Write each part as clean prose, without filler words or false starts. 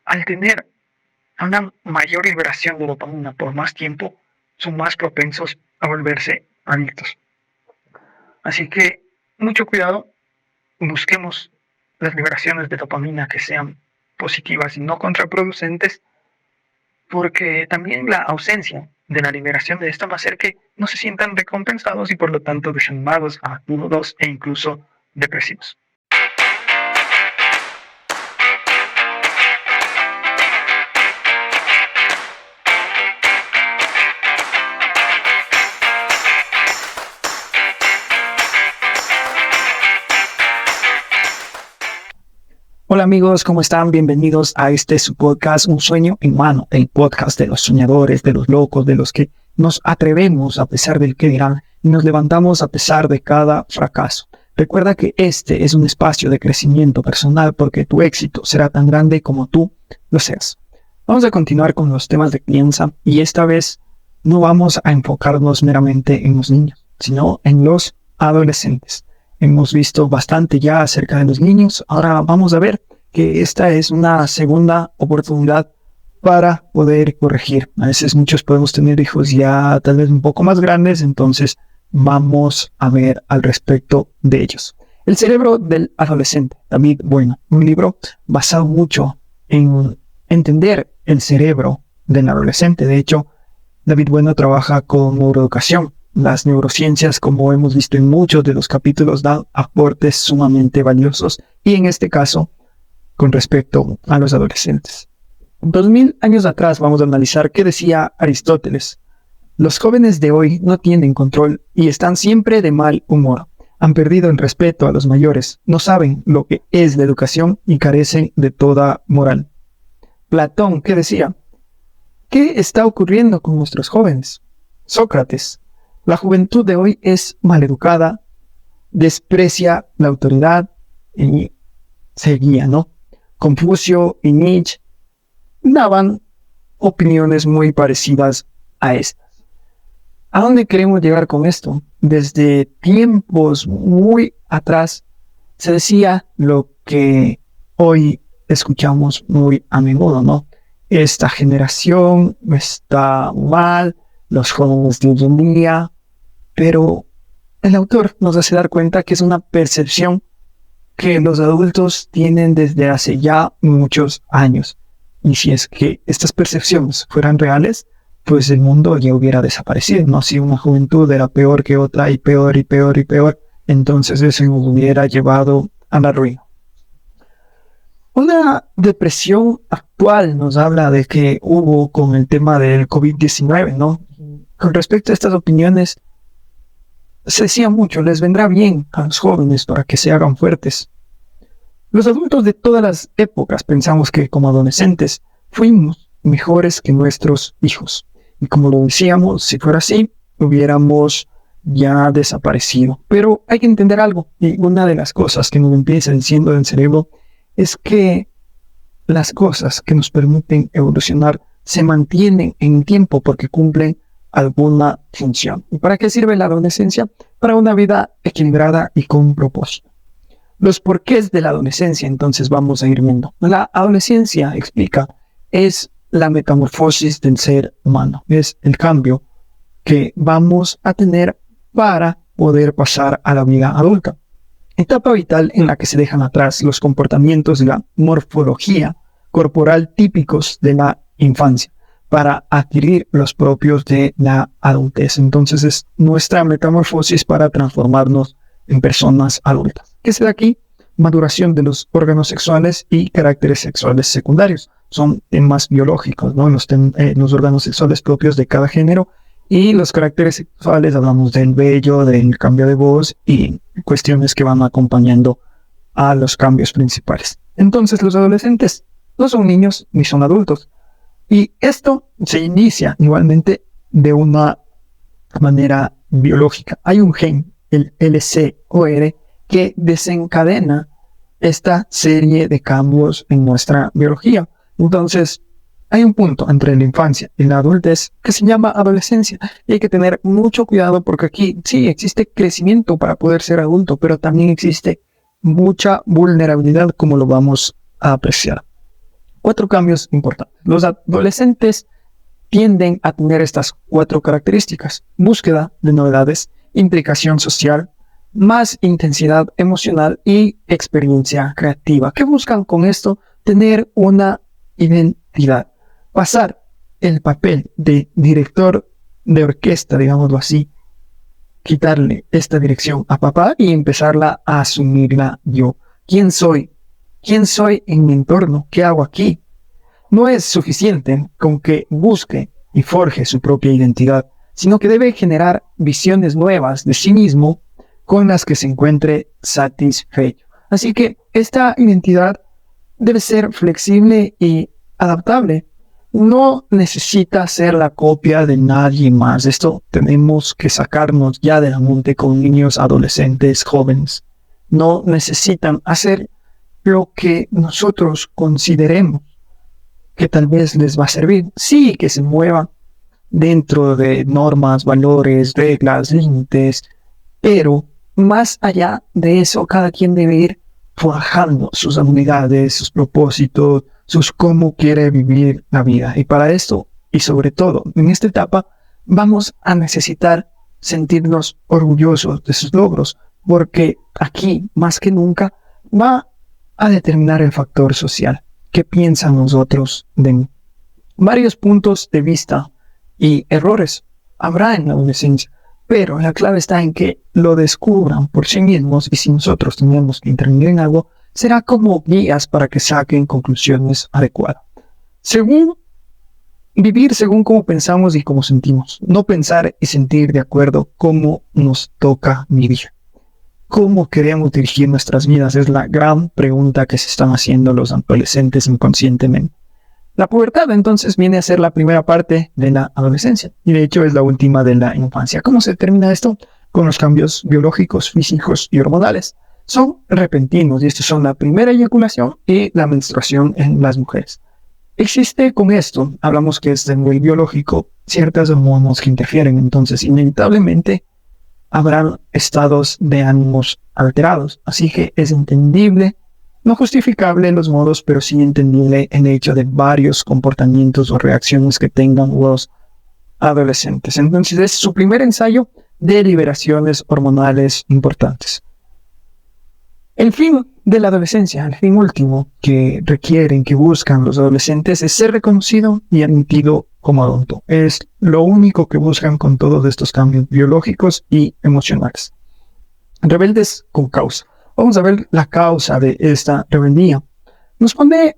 al tener una mayor liberación de dopamina por más tiempo, son más propensos a volverse adictos. Así que mucho cuidado, busquemos las liberaciones de dopamina que sean positivas y no contraproducentes, porque también la ausencia de la liberación de esta va a hacer que no se sientan recompensados y por lo tanto desanimados, agudos e incluso depresivos. Hola amigos, ¿cómo están? Bienvenidos a su podcast Un Sueño en Mano, el podcast de los soñadores, de los locos, de los que nos atrevemos a pesar del que dirán y nos levantamos a pesar de cada fracaso. Recuerda que este es un espacio de crecimiento personal porque tu éxito será tan grande como tú lo seas. Vamos a continuar con los temas de crianza y esta vez no vamos a enfocarnos meramente en los niños, sino en los adolescentes. Hemos visto bastante ya acerca de los niños. Ahora vamos a ver que esta es una segunda oportunidad para poder corregir. A veces muchos podemos tener hijos ya tal vez un poco más grandes, entonces vamos a ver al respecto de ellos. El cerebro del adolescente, David Bueno, un libro basado mucho en entender el cerebro del adolescente. De hecho, David Bueno trabaja con neuroeducación. Las neurociencias, como hemos visto en muchos de los capítulos, dan aportes sumamente valiosos y en este caso, con respecto a los adolescentes. 2000 años atrás vamos a analizar qué decía Aristóteles. Los jóvenes de hoy no tienen control y están siempre de mal humor. Han perdido el respeto a los mayores, no saben lo que es la educación y carecen de toda moral. Platón, ¿qué decía? ¿Qué está ocurriendo con nuestros jóvenes? Sócrates. La juventud de hoy es maleducada, desprecia la autoridad y seguía, ¿no? Confucio y Nietzsche daban opiniones muy parecidas a estas. ¿A dónde queremos llegar con esto? Desde tiempos muy atrás se decía lo que hoy escuchamos muy a menudo, ¿no? Esta generación está mal, los jóvenes de hoy en día. Pero el autor nos hace dar cuenta que es una percepción que los adultos tienen desde hace ya muchos años. Y si es que estas percepciones fueran reales, pues el mundo ya hubiera desaparecido, ¿no? Si una juventud era peor que otra y peor y peor y peor, entonces eso nos hubiera llevado a la ruina. Una depresión actual nos habla de que hubo con el tema del COVID-19, ¿no? Con respecto a estas opiniones, se decía mucho, les vendrá bien a los jóvenes para que se hagan fuertes. Los adultos de todas las épocas pensamos que como adolescentes fuimos mejores que nuestros hijos. Y como lo decíamos, si fuera así, hubiéramos ya desaparecido. Pero hay que entender algo, y una de las cosas que nos empieza diciendo el cerebro es que las cosas que nos permiten evolucionar se mantienen en tiempo porque cumplen alguna función. ¿Y para qué sirve la adolescencia? Para una vida equilibrada y con un propósito. Los porqués de la adolescencia, entonces vamos a ir viendo. La adolescencia, explica, es la metamorfosis del ser humano. Es el cambio que vamos a tener para poder pasar a la vida adulta. Etapa vital en la que se dejan atrás los comportamientos de la morfología corporal típicos de la infancia, para adquirir los propios de la adultez. Entonces es nuestra metamorfosis para transformarnos en personas adultas. ¿Qué se da aquí? Maduración de los órganos sexuales y caracteres sexuales secundarios. Son temas biológicos, ¿no? Los órganos sexuales propios de cada género y los caracteres sexuales, hablamos del vello, del cambio de voz y cuestiones que van acompañando a los cambios principales. Entonces los adolescentes no son niños ni son adultos. Y esto se inicia igualmente de una manera biológica. Hay un gen, el LCOR, que desencadena esta serie de cambios en nuestra biología. Entonces, hay un punto entre la infancia y la adultez que se llama adolescencia. Y hay que tener mucho cuidado porque aquí sí existe crecimiento para poder ser adulto, pero también existe mucha vulnerabilidad como lo vamos a apreciar. 4 cambios importantes. Los adolescentes tienden a tener estas 4 características: búsqueda de novedades, implicación social, más intensidad emocional y experiencia creativa. ¿Qué buscan con esto? Tener una identidad, pasar el papel de director de orquesta, digámoslo así, quitarle esta dirección a papá y empezarla a asumirla yo. ¿Quién soy? ¿Quién soy en mi entorno? ¿Qué hago aquí? No es suficiente con que busque y forje su propia identidad, sino que debe generar visiones nuevas de sí mismo con las que se encuentre satisfecho. Así que esta identidad debe ser flexible y adaptable. No necesita ser la copia de nadie más. Esto tenemos que sacarnos ya de la mente con niños, adolescentes, jóvenes. No necesitan hacer lo que nosotros consideremos que tal vez les va a servir. Sí, que se muevan dentro de normas, valores, reglas, límites, pero más allá de eso, cada quien debe ir forjando sus habilidades, sus propósitos, sus cómo quiere vivir la vida. Y para esto, y sobre todo en esta etapa, vamos a necesitar sentirnos orgullosos de sus logros, porque aquí, más que nunca, va a determinar el factor social. ¿Qué piensan los otros de mí? Varios puntos de vista y errores habrá en la adolescencia, pero la clave está en que lo descubran por sí mismos, y si nosotros tenemos que intervenir en algo, será como guías para que saquen conclusiones adecuadas. Vivir según cómo pensamos y cómo sentimos, no pensar y sentir de acuerdo cómo nos toca vivir. ¿Cómo queremos dirigir nuestras vidas? Es la gran pregunta que se están haciendo los adolescentes inconscientemente. La pubertad entonces viene a ser la primera parte de la adolescencia y de hecho es la última de la infancia. ¿Cómo se determina esto? Con los cambios biológicos, físicos y hormonales. Son repentinos y estos son la primera eyaculación y la menstruación en las mujeres. Existe con esto, hablamos que es de nivel biológico, ciertas hormonas que interfieren, entonces inevitablemente habrán estados de ánimos alterados, así que es entendible, no justificable en los modos, pero sí entendible el hecho de varios comportamientos o reacciones que tengan los adolescentes. Entonces es su primer ensayo de liberaciones hormonales importantes. El fin de la adolescencia, el fin último que requieren, que buscan los adolescentes, es ser reconocido y admitido como adulto. Es lo único que buscan con todos estos cambios biológicos y emocionales. Rebeldes con causa. Vamos a ver la causa de esta rebeldía. Nos pone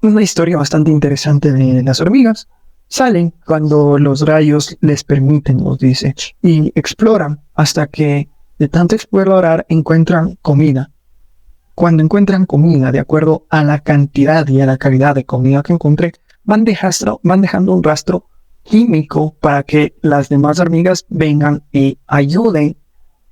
una historia bastante interesante de las hormigas. Salen cuando los rayos les permiten, nos dice, y exploran hasta que de tanto explorar encuentran comida. Cuando encuentran comida, de acuerdo a la cantidad y a la calidad de comida que encontré, van dejando un rastro químico para que las demás hormigas vengan y ayuden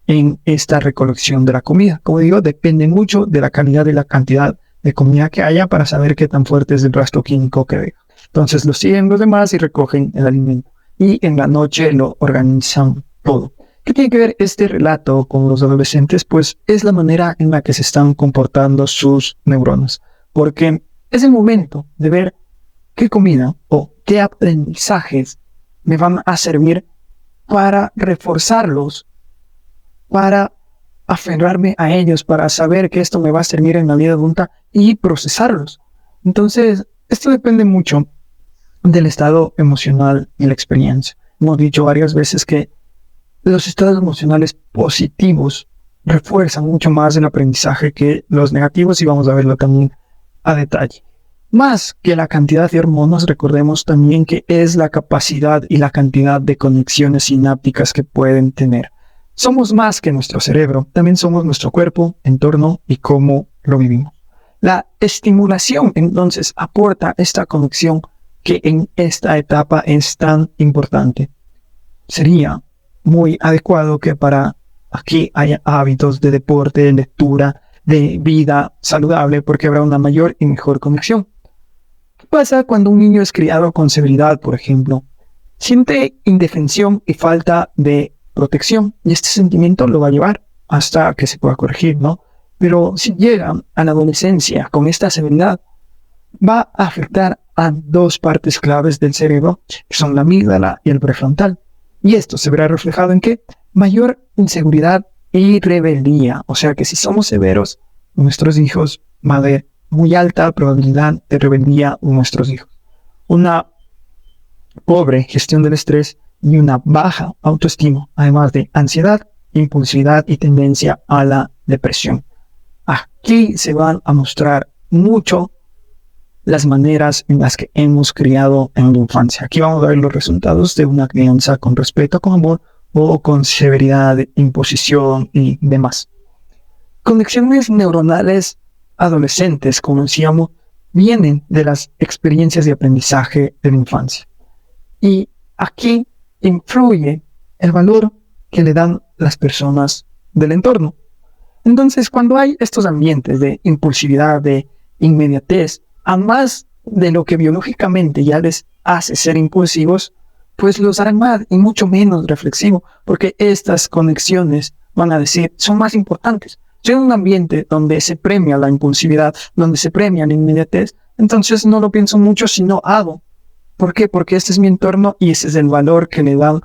en esta recolección de la comida. Como digo, depende mucho de la calidad y la cantidad de comida que haya para saber qué tan fuerte es el rastro químico que deja. Entonces lo siguen los demás y recogen el alimento. Y en la noche lo organizan todo. ¿Qué tiene que ver este relato con los adolescentes? Pues es la manera en la que se están comportando sus neuronas. Porque es el momento de ver qué comida o qué aprendizajes me van a servir para reforzarlos, para aferrarme a ellos, para saber que esto me va a servir en la vida adulta y procesarlos. Entonces, esto depende mucho del estado emocional y la experiencia. Hemos dicho varias veces que los estados emocionales positivos refuerzan mucho más el aprendizaje que los negativos y vamos a verlo también a detalle. Más que la cantidad de hormonas, recordemos también que es la capacidad y la cantidad de conexiones sinápticas que pueden tener. Somos más que nuestro cerebro, también somos nuestro cuerpo, entorno y cómo lo vivimos. La estimulación entonces aporta esta conexión que en esta etapa es tan importante. Sería muy adecuado que para aquí haya hábitos de deporte, de lectura, de vida saludable, porque habrá una mayor y mejor conexión. ¿Qué pasa cuando un niño es criado con severidad, por ejemplo? Siente indefensión y falta de protección, y este sentimiento lo va a llevar hasta que se pueda corregir, ¿no? Pero si llega a la adolescencia con esta severidad, va a afectar a dos partes claves del cerebro, que son la amígdala y el prefrontal. Y esto se verá reflejado en ¿qué? Mayor inseguridad y rebeldía. O sea que si somos severos, nuestros hijos van a haber muy alta probabilidad de rebeldía en nuestros hijos. Una pobre gestión del estrés y una baja autoestima, además de ansiedad, impulsividad y tendencia a la depresión. Aquí se van a mostrar mucho las maneras en las que hemos criado en la infancia. Aquí vamos a ver los resultados de una crianza con respeto, con amor o con severidad, imposición y demás. Conexiones neuronales adolescentes, como decíamos, vienen de las experiencias de aprendizaje de la infancia. Y aquí influye el valor que le dan las personas del entorno. Entonces, cuando hay estos ambientes de impulsividad, de inmediatez, a más de lo que biológicamente ya les hace ser impulsivos, pues los harán más y mucho menos reflexivos, porque estas conexiones, van a decir, son más importantes. Si en un ambiente donde se premia la impulsividad, donde se premia la inmediatez, entonces no lo pienso mucho, sino hago. ¿Por qué? Porque este es mi entorno y ese es el valor que le dan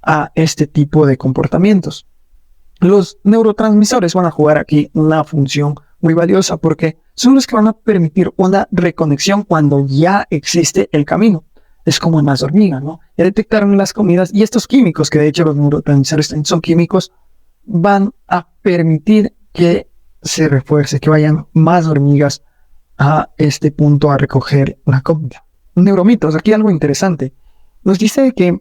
a este tipo de comportamientos. Los neurotransmisores van a jugar aquí una función muy valiosa porque son los que van a permitir una reconexión cuando ya existe el camino. Es como en las hormigas, ¿no? Ya detectaron las comidas y estos químicos, que de hecho los neurotransmisores son químicos, van a permitir que se refuerce, que vayan más hormigas a este punto a recoger la comida. Neuromitos, aquí algo interesante. Nos dice que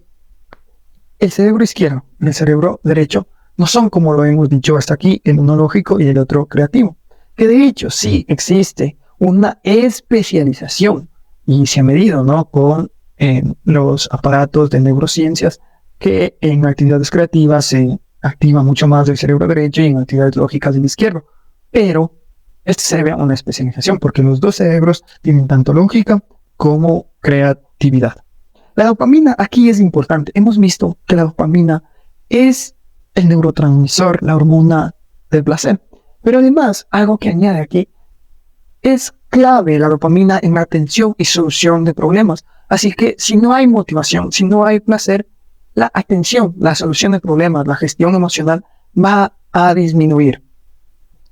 el cerebro izquierdo y el cerebro derecho no son, como lo hemos dicho hasta aquí, el uno lógico y el otro creativo. Que de hecho sí existe una especialización y se ha medido, ¿no?, con los aparatos de neurociencias que en actividades creativas se activa mucho más del cerebro derecho y en actividades lógicas del izquierdo. Pero este se debe a una especialización porque los dos cerebros tienen tanto lógica como creatividad. La dopamina aquí es importante. Hemos visto que la dopamina es el neurotransmisor, la hormona del placer. Pero además, algo que añade aquí, es clave la dopamina en la atención y solución de problemas. Así que si no hay motivación, si no hay placer, la atención, la solución de problemas, la gestión emocional va a disminuir.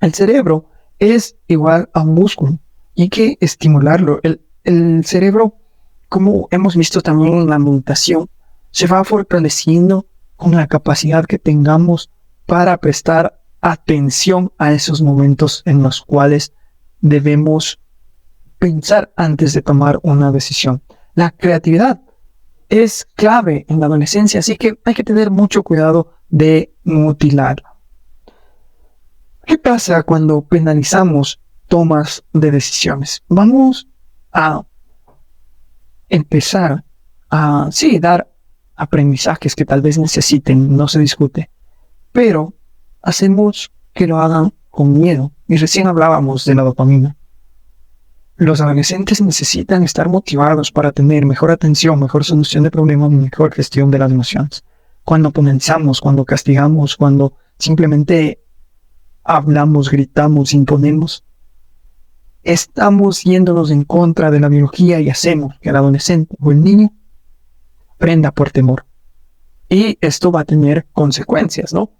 El cerebro es igual a un músculo y hay que estimularlo. El cerebro, como hemos visto también en la meditación, se va fortaleciendo con la capacidad que tengamos para prestar atención a esos momentos en los cuales debemos pensar antes de tomar una decisión. La creatividad es clave en la adolescencia, así que hay que tener mucho cuidado de mutilarla. ¿Qué pasa cuando penalizamos tomas de decisiones? Vamos a empezar a, sí, dar aprendizajes que tal vez necesiten, no se discute, pero hacemos que lo hagan con miedo. Y recién hablábamos de la dopamina. Los adolescentes necesitan estar motivados para tener mejor atención, mejor solución de problemas, mejor gestión de las emociones. Cuando penalizamos, cuando castigamos, cuando simplemente hablamos, gritamos, imponemos, estamos yéndonos en contra de la biología y hacemos que el adolescente o el niño aprenda por temor. Y esto va a tener consecuencias, ¿no?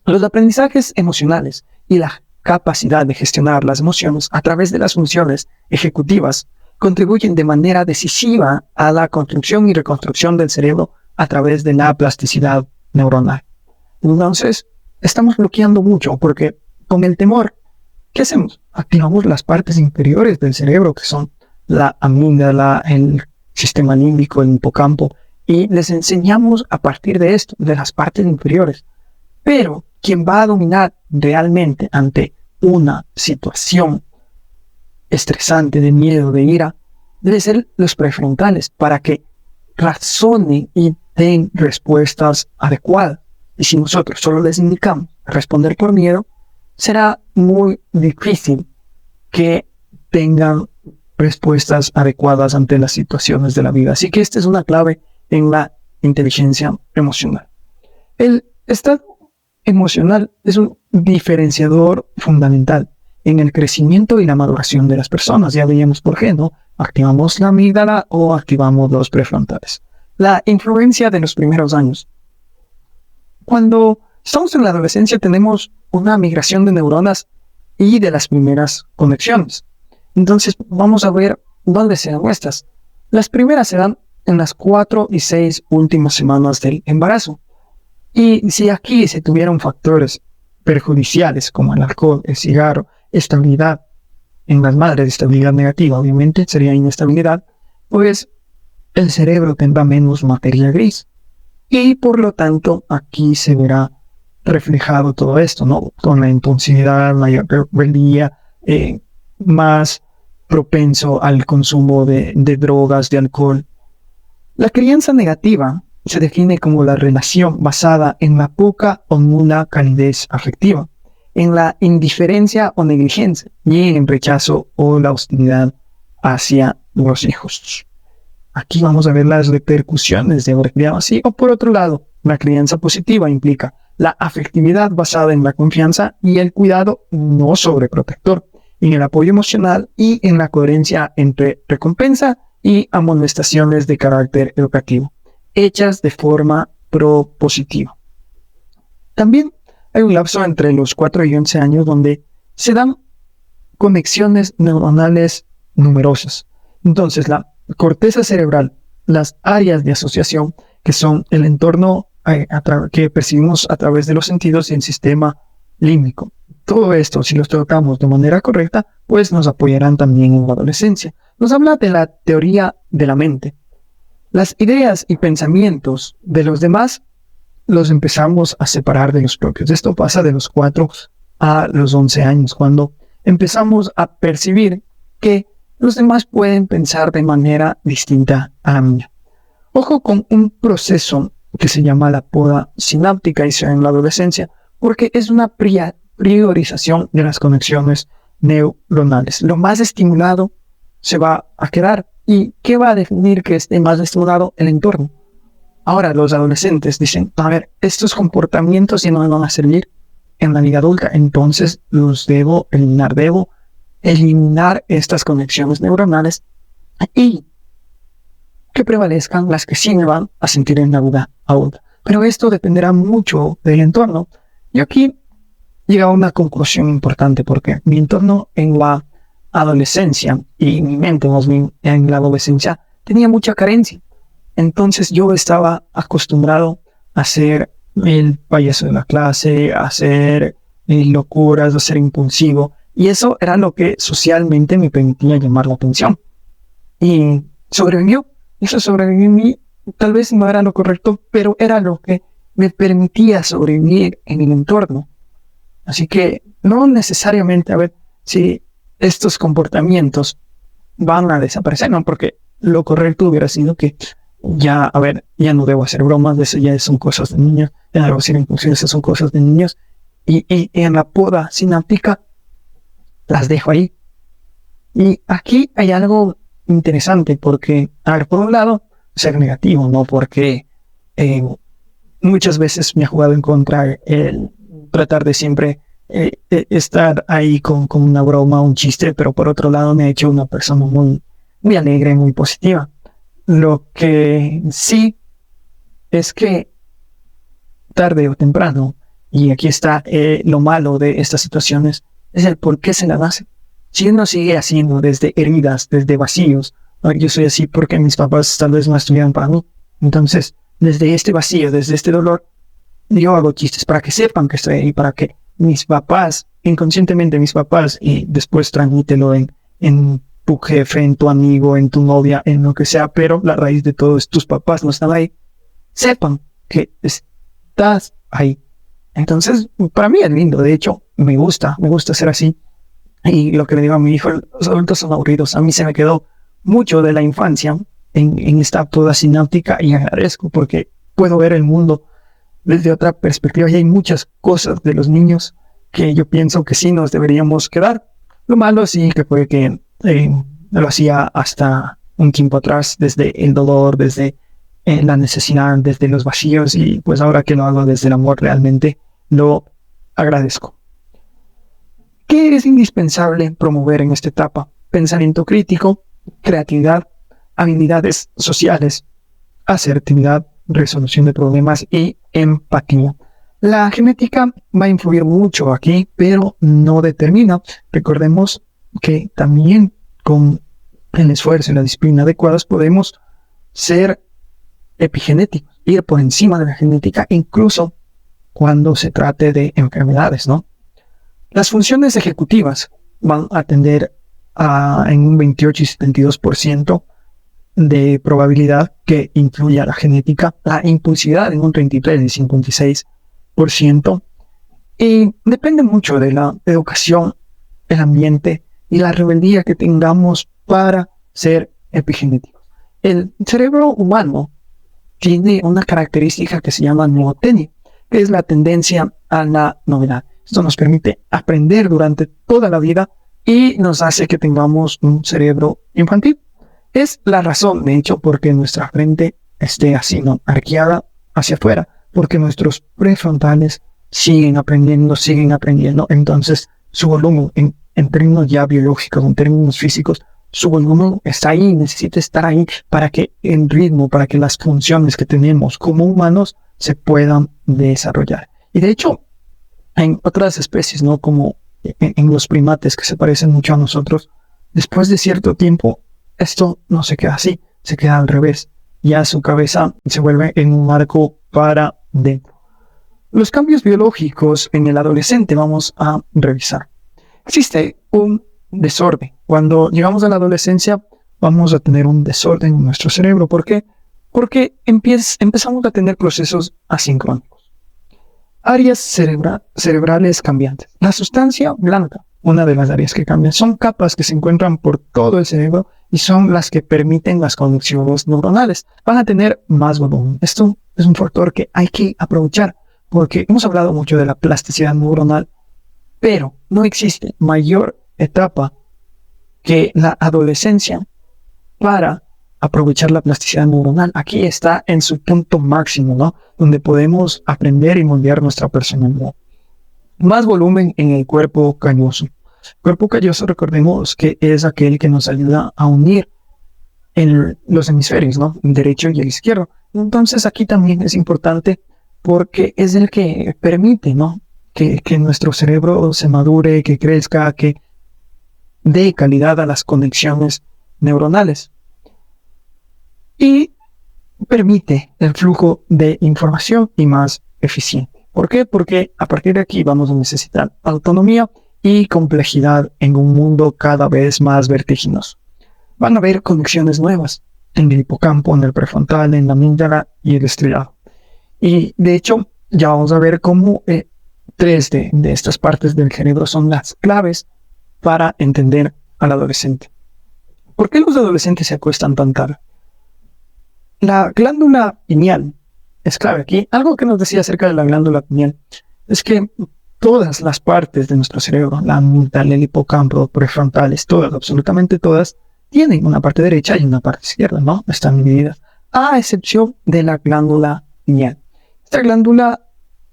Los aprendizajes emocionales y la capacidad de gestionar las emociones a través de las funciones ejecutivas contribuyen de manera decisiva a la construcción y reconstrucción del cerebro a través de la plasticidad neuronal. Entonces, estamos bloqueando mucho porque con el temor, ¿qué hacemos? Activamos las partes inferiores del cerebro, que son la amígdala, el sistema límbico, el hipocampo, y les enseñamos a partir de esto, de las partes inferiores. Pero quien va a dominar realmente ante una situación estresante, de miedo, de ira, debe ser los prefrontales para que razonen y den respuestas adecuadas. Y si nosotros solo les indicamos responder por miedo, será muy difícil que tengan respuestas adecuadas ante las situaciones de la vida. Así que esta es una clave en la inteligencia emocional. El estado emocional es un diferenciador fundamental en el crecimiento y la maduración de las personas. Ya veíamos por qué, ¿no? Activamos la amígdala o activamos los prefrontales. La influencia de los primeros años. Cuando estamos en la adolescencia tenemos una migración de neuronas y de las primeras conexiones. Entonces vamos a ver dónde se dan estas. Las primeras se dan en las 4 y 6 últimas semanas del embarazo. Y si aquí se tuvieron factores perjudiciales como el alcohol, el cigarro, estabilidad en las madres, estabilidad negativa, obviamente sería inestabilidad, pues el cerebro tendrá menos materia gris. Y por lo tanto aquí se verá reflejado todo esto, ¿no? Con la impulsividad, mayor rebeldía, más propenso al consumo de drogas, de alcohol. La crianza negativa se define como la relación basada en la poca o nula calidez afectiva, en la indiferencia o negligencia y en rechazo o la hostilidad hacia los hijos. Aquí vamos a ver las repercusiones de haber criado así. O por otro lado, la crianza positiva implica la afectividad basada en la confianza y el cuidado no sobreprotector, en el apoyo emocional y en la coherencia entre recompensa y amonestaciones de carácter educativo, hechas de forma propositiva. También hay un lapso entre los 4 y 11 años donde se dan conexiones neuronales numerosas. Entonces, la corteza cerebral, las áreas de asociación, que son el entorno que percibimos a través de los sentidos y el sistema límbico. Todo esto, si los tratamos de manera correcta, pues nos apoyarán también en la adolescencia. Nos habla de la teoría de la mente. Las ideas y pensamientos de los demás los empezamos a separar de los propios. Esto pasa de los 4 a los 11 años, cuando empezamos a percibir que los demás pueden pensar de manera distinta a la mía. Ojo con un proceso que se llama la poda sináptica y se da en la adolescencia, porque es una priorización de las conexiones neuronales. Lo más estimulado se va a quedar. ¿Y qué va a definir que esté más estimulado? El entorno. Ahora los adolescentes dicen, a ver, estos comportamientos ya no me van a servir en la vida adulta, entonces los debo eliminar estas conexiones neuronales y que prevalezcan las que sí me van a sentir en la vida adulta. Pero esto dependerá mucho del entorno. Yo aquí llego a una conclusión importante porque mi entorno en la adolescencia y mi mente más bien en la adolescencia tenía mucha carencia. Entonces yo estaba acostumbrado a ser el payaso de la clase, a hacer locuras, a ser impulsivo. Y eso era lo que socialmente me permitía llamar la atención. Y sobrevivió. Eso sobrevivió en mí. Tal vez no era lo correcto, pero era lo que me permitía sobrevivir en el entorno. Así que no necesariamente a ver si estos comportamientos van a desaparecer, ¿no? Porque lo correcto hubiera sido que ya no debo hacer bromas, de eso ya son cosas de niños, ya no debo hacer impulsiones, esas son cosas de niños. Y en la poda sináptica las dejo ahí. Y aquí hay algo interesante porque, a ver, por un lado, ser negativo, ¿no? Porque muchas veces me ha jugado en contra el tratar de siempre estar ahí con una broma, un chiste, pero por otro lado me ha hecho una persona muy, muy alegre, muy positiva. Lo que sí es que tarde o temprano, y aquí está lo malo de estas situaciones, es el por qué se las hace. Si uno sigue haciendo desde heridas, desde vacíos, yo soy así porque mis papás tal vez no estuvieran para mí. Entonces, desde este vacío, desde este dolor, yo hago chistes para que sepan que estoy ahí, para que mis papás, inconscientemente mis papás, y después transmítelo en tu jefe, en tu amigo, en tu novia, en lo que sea, pero la raíz de todo es tus papás no están ahí, sepan que estás ahí. Entonces, para mí es lindo, de hecho, me gusta ser así. Y lo que le digo a mi hijo, los adultos son aburridos. A mí se me quedó mucho de la infancia en esta poda sináptica y agradezco porque puedo ver el mundo desde otra perspectiva y hay muchas cosas de los niños que yo pienso que sí nos deberíamos quedar. Lo malo sí que fue que lo hacía hasta un tiempo atrás, desde el dolor, desde la necesidad, desde los vacíos y pues ahora que lo hago desde el amor realmente lo agradezco. ¿Qué es indispensable promover en esta etapa? Pensamiento crítico, creatividad, habilidades sociales, asertividad, resolución de problemas y empatía. La genética va a influir mucho aquí, pero no determina. Recordemos que también con el esfuerzo y la disciplina adecuadas podemos ser epigenéticos, ir por encima de la genética, incluso cuando se trate de enfermedades, ¿no? Las funciones ejecutivas van a tender en un 28 y 72% de probabilidad que influya la genética, la impulsividad en un 33 y 56%, y depende mucho de la educación, el ambiente y la rebeldía que tengamos para ser epigenéticos. El cerebro humano tiene una característica que se llama neotenia, que es la tendencia a la novedad. Esto nos permite aprender durante toda la vida y nos hace que tengamos un cerebro infantil. Es la razón, de hecho, porque nuestra frente esté así, ¿no?, arqueada hacia afuera, porque nuestros prefrontales siguen aprendiendo. Entonces, su volumen, en términos ya biológicos, en términos físicos, su volumen está ahí, necesita estar ahí para que el ritmo, para que las funciones que tenemos como humanos se puedan desarrollar. Y de hecho, en otras especies, ¿no?, como en los primates que se parecen mucho a nosotros, después de cierto tiempo, esto no se queda así, se queda al revés. Ya su cabeza se vuelve en un arco para dentro. Los cambios biológicos en el adolescente vamos a revisar. Existe un desorden. Cuando llegamos a la adolescencia, vamos a tener un desorden en nuestro cerebro. ¿Por qué? Porque empezamos a tener procesos asincrónicos. Áreas cerebrales cambiantes. La sustancia blanca, una de las áreas que cambian, son capas que se encuentran por todo el cerebro y son las que permiten las conexiones neuronales. Van a tener más volumen. Esto es un factor que hay que aprovechar, porque hemos hablado mucho de la plasticidad neuronal, pero no existe mayor etapa que la adolescencia para aprovechar la plasticidad neuronal. Aquí está en su punto máximo, ¿no?, donde podemos aprender y moldear nuestra personalidad. Más volumen en el cuerpo calloso. El cuerpo calloso, recordemos que es aquel que nos ayuda a unir en los hemisferios, ¿no?, el derecho y el izquierdo. Entonces aquí también es importante porque es el que permite, ¿no?, que nuestro cerebro se madure, que crezca, que dé calidad a las conexiones neuronales y permite el flujo de información y más eficiente. ¿Por qué? Porque a partir de aquí vamos a necesitar autonomía y complejidad en un mundo cada vez más vertiginoso. Van a haber conexiones nuevas en el hipocampo, en el prefrontal, en la amígdala y el estriado. Y de hecho, ya vamos a ver cómo tres de estas partes del cerebro son las claves para entender al adolescente. ¿Por qué los adolescentes se acuestan tan tarde? La glándula pineal es clave aquí. Algo que nos decía acerca de la glándula pineal es que todas las partes de nuestro cerebro, la amígdala, el hipocampo, prefrontales, todas, absolutamente todas, tienen una parte derecha y una parte izquierda, ¿no? Están divididas, a excepción de la glándula pineal. Esta glándula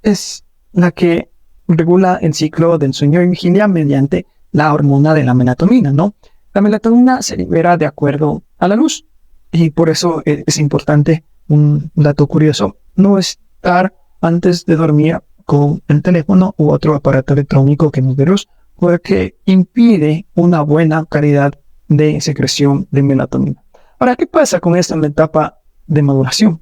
es la que regula el ciclo del sueño y vigilia mediante la hormona de la melatonina, ¿no? La melatonina se libera de acuerdo a la luz y por eso es importante, un dato curioso, no estar antes de dormir con el teléfono u otro aparato electrónico que nos dé luz, porque impide una buena calidad de secreción de melatonina. Ahora, ¿qué pasa con esto en la etapa de maduración?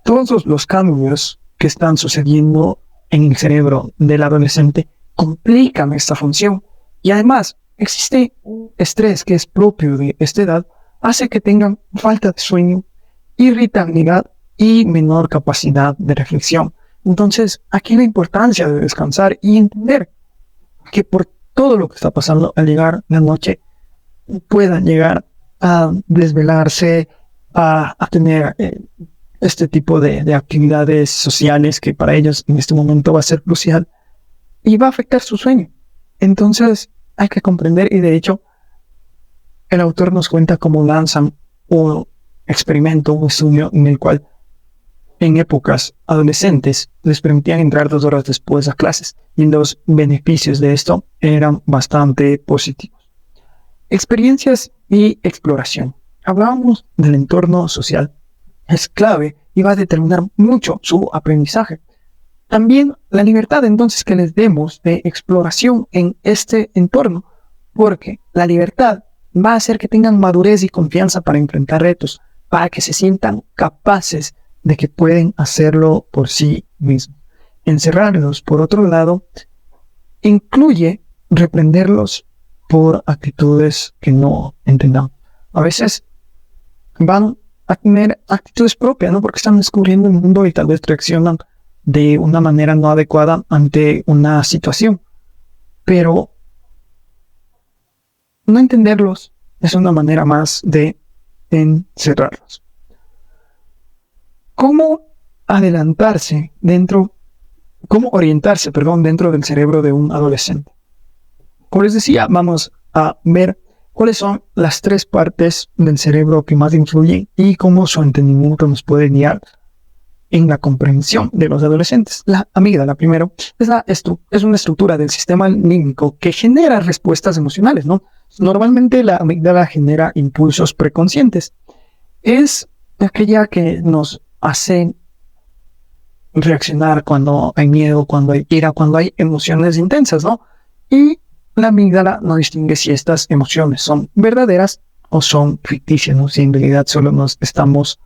Todos los cambios que están sucediendo en el cerebro del adolescente complican esta función y además existe un estrés que es propio de esta edad, hace que tengan falta de sueño, irritabilidad y menor capacidad de reflexión. Entonces, aquí la importancia de descansar y entender que por todo lo que está pasando al llegar la noche, puedan llegar a desvelarse, a tener este tipo de actividades sociales que para ellos en este momento va a ser crucial y va a afectar su sueño. Entonces, hay que comprender, y de hecho, el autor nos cuenta cómo lanzan un experimento, un estudio en el cual en épocas adolescentes les permitían entrar 2 horas después a clases y los beneficios de esto eran bastante positivos. Experiencias y exploración. Hablábamos del entorno social. Es clave y va a determinar mucho su aprendizaje. También la libertad entonces que les demos de exploración en este entorno, porque la libertad va a hacer que tengan madurez y confianza para enfrentar retos, para que se sientan capaces de que pueden hacerlo por sí mismos. Encerrarlos, por otro lado, incluye reprenderlos por actitudes que no entendamos. A veces van a tener actitudes propias, ¿no? Porque están descubriendo el mundo y tal vez reaccionan de una manera no adecuada ante una situación. Pero no entenderlos es una manera más de encerrarlos. ¿Cómo orientarse dentro del cerebro de un adolescente? Como les decía, vamos a ver cuáles son las 3 partes del cerebro que más influyen y cómo su entendimiento nos puede guiar en la comprensión de los adolescentes. La amígdala, primero, es una estructura del sistema límbico que genera respuestas emocionales, ¿no? Normalmente la amígdala genera impulsos preconscientes. Es aquella que nos hace reaccionar cuando hay miedo, cuando hay ira, cuando hay emociones intensas, ¿no? Y la amígdala no distingue si estas emociones son verdaderas o son ficticias, ¿no? Si en realidad solo nos estamos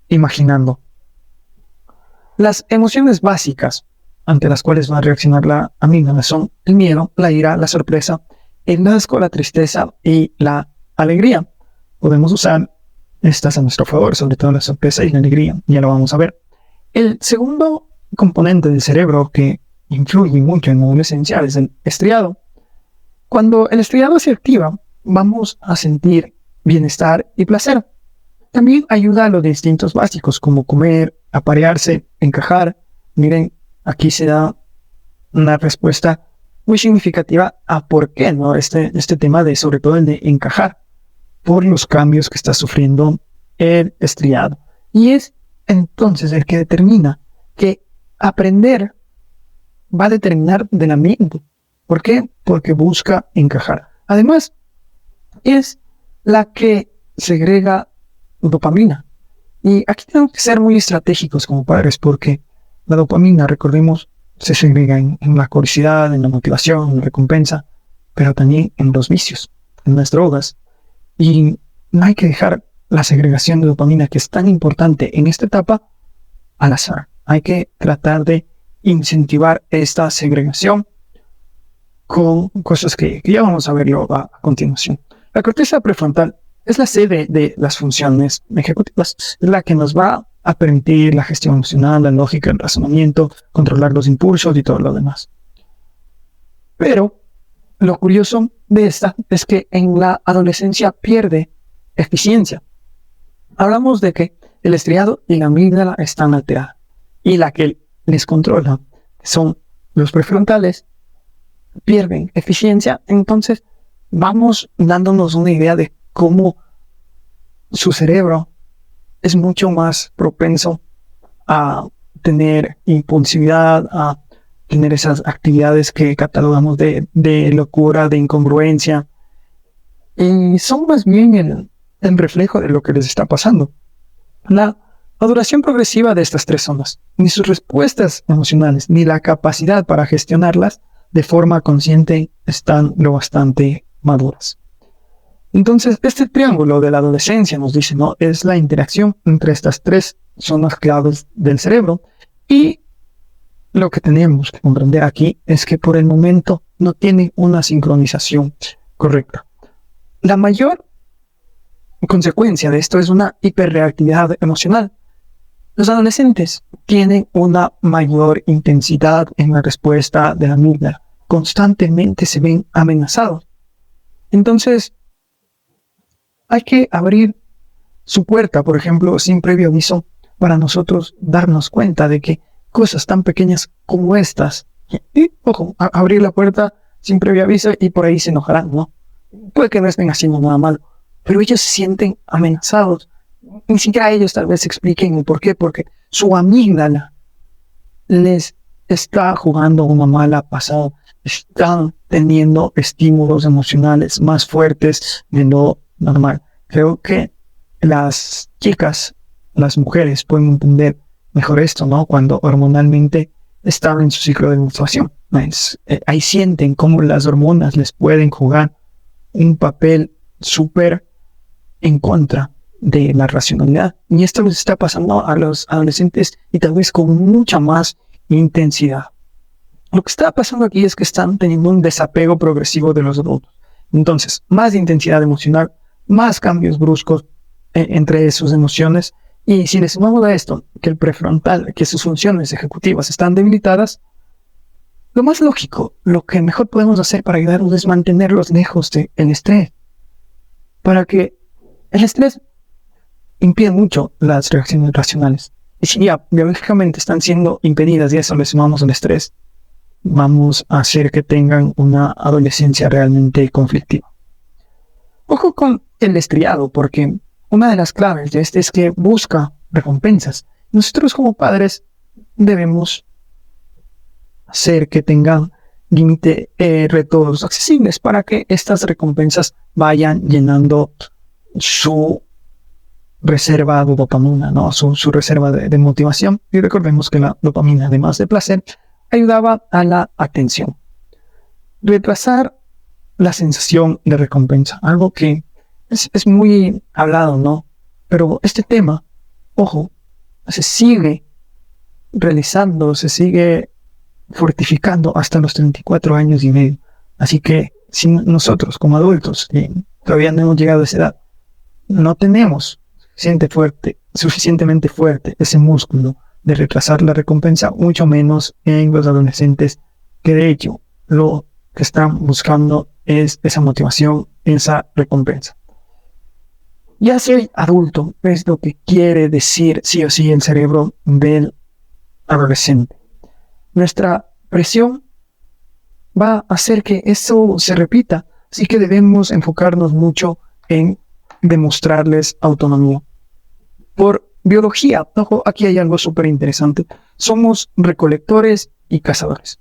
imaginando. Las emociones básicas ante las cuales va a reaccionar la amígdala son el miedo, la ira, la sorpresa, el asco, la tristeza y la alegría. Podemos usar estas a nuestro favor, sobre todo la sorpresa y la alegría, ya lo vamos a ver. El segundo componente del cerebro que influye mucho en la adolescencia es el estriado. Cuando el estriado se activa, vamos a sentir bienestar y placer. También ayuda a los instintos básicos como comer, aparearse, encajar. Miren, aquí se da una respuesta muy significativa a por qué, ¿no? Este tema de, sobre todo el de encajar, por los cambios que está sufriendo el estriado. Y es entonces el que determina que aprender va a determinar de la mente. ¿Por qué? Porque busca encajar. Además, es la que segrega dopamina. Y aquí tenemos que ser muy estratégicos como padres, porque la dopamina, recordemos, se segrega en la curiosidad, en la motivación, en la recompensa, pero también en los vicios, en las drogas. Y no hay que dejar la segregación de dopamina, que es tan importante en esta etapa, al azar. Hay que tratar de incentivar esta segregación con cosas que ya vamos a verlo a continuación. La corteza prefrontal es la sede de las funciones ejecutivas, es la que nos va a permitir la gestión emocional, la lógica, el razonamiento, controlar los impulsos y todo lo demás. Pero lo curioso de esta es que en la adolescencia pierde eficiencia. Hablamos de que el estriado y la amígdala están alteradas y la que les controla, que son los prefrontales, pierden eficiencia. Entonces vamos dándonos una idea de cómo su cerebro es mucho más propenso a tener impulsividad, a tener esas actividades que catalogamos de locura, de incongruencia, y son más bien el reflejo de lo que les está pasando. La maduración progresiva de estas 3 zonas, ni sus respuestas emocionales, ni la capacidad para gestionarlas de forma consciente están lo bastante maduras. Entonces, este triángulo de la adolescencia nos dice, ¿no? Es la interacción entre estas 3 zonas claves del cerebro, y lo que tenemos que comprender aquí es que por el momento no tienen una sincronización correcta. La mayor consecuencia de esto es una hiperreactividad emocional. Los adolescentes tienen una mayor intensidad en la respuesta de la amígdala. Constantemente se ven amenazados. Entonces, hay que abrir su puerta, por ejemplo, sin previo aviso, para nosotros darnos cuenta de que cosas tan pequeñas como estas, y ojo, abrir la puerta sin previo aviso y por ahí se enojarán, ¿no? Puede que no estén haciendo nada malo, pero ellos se sienten amenazados. ni siquiera ellos tal vez expliquen el por qué, porque su amígdala les está jugando una mala pasada. Están teniendo estímulos emocionales más fuertes de lo normal. Creo que las chicas, las mujeres pueden entender mejor esto, ¿no? Cuando hormonalmente están en su ciclo de menstruación. Ahí sienten cómo las hormonas les pueden jugar un papel súper en contra de la racionalidad. Y esto les está pasando a los adolescentes y tal vez con mucha más intensidad. Lo que está pasando aquí es que están teniendo un desapego progresivo de los adultos. Entonces, más intensidad emocional, más cambios bruscos entre sus emociones. Y si le sumamos a esto que el prefrontal, que sus funciones ejecutivas están debilitadas, lo más lógico, lo que mejor podemos hacer para ayudarlos es mantenerlos lejos del estrés. Para que el estrés impide mucho las reacciones racionales. Y si ya biológicamente están siendo impedidas y a eso le sumamos el estrés, vamos a hacer que tengan una adolescencia realmente conflictiva. Ojo con el estriado, porque una de las claves de este es que busca recompensas. Nosotros como padres debemos hacer que tengan límite retos accesibles para que estas recompensas vayan llenando su reserva de dopamina, ¿no? Su reserva de motivación. Y recordemos que la dopamina, además de placer, ayudaba a la atención. Retrasar la sensación de recompensa, algo que es muy hablado, ¿no? Pero este tema, ojo, se sigue realizando, se sigue fortificando hasta los 34 años y medio. Así que si nosotros como adultos, que todavía no hemos llegado a esa edad, no tenemos suficientemente fuerte ese músculo de retrasar la recompensa, mucho menos en los adolescentes, que de hecho lo que están buscando es esa motivación, esa recompensa. Ya ser adulto es lo que quiere decir sí o sí el cerebro del adolescente. Nuestra presión va a hacer que eso se repita, así que debemos enfocarnos mucho en demostrarles autonomía. Por biología, ojo, aquí hay algo súper interesante. Somos recolectores y cazadores.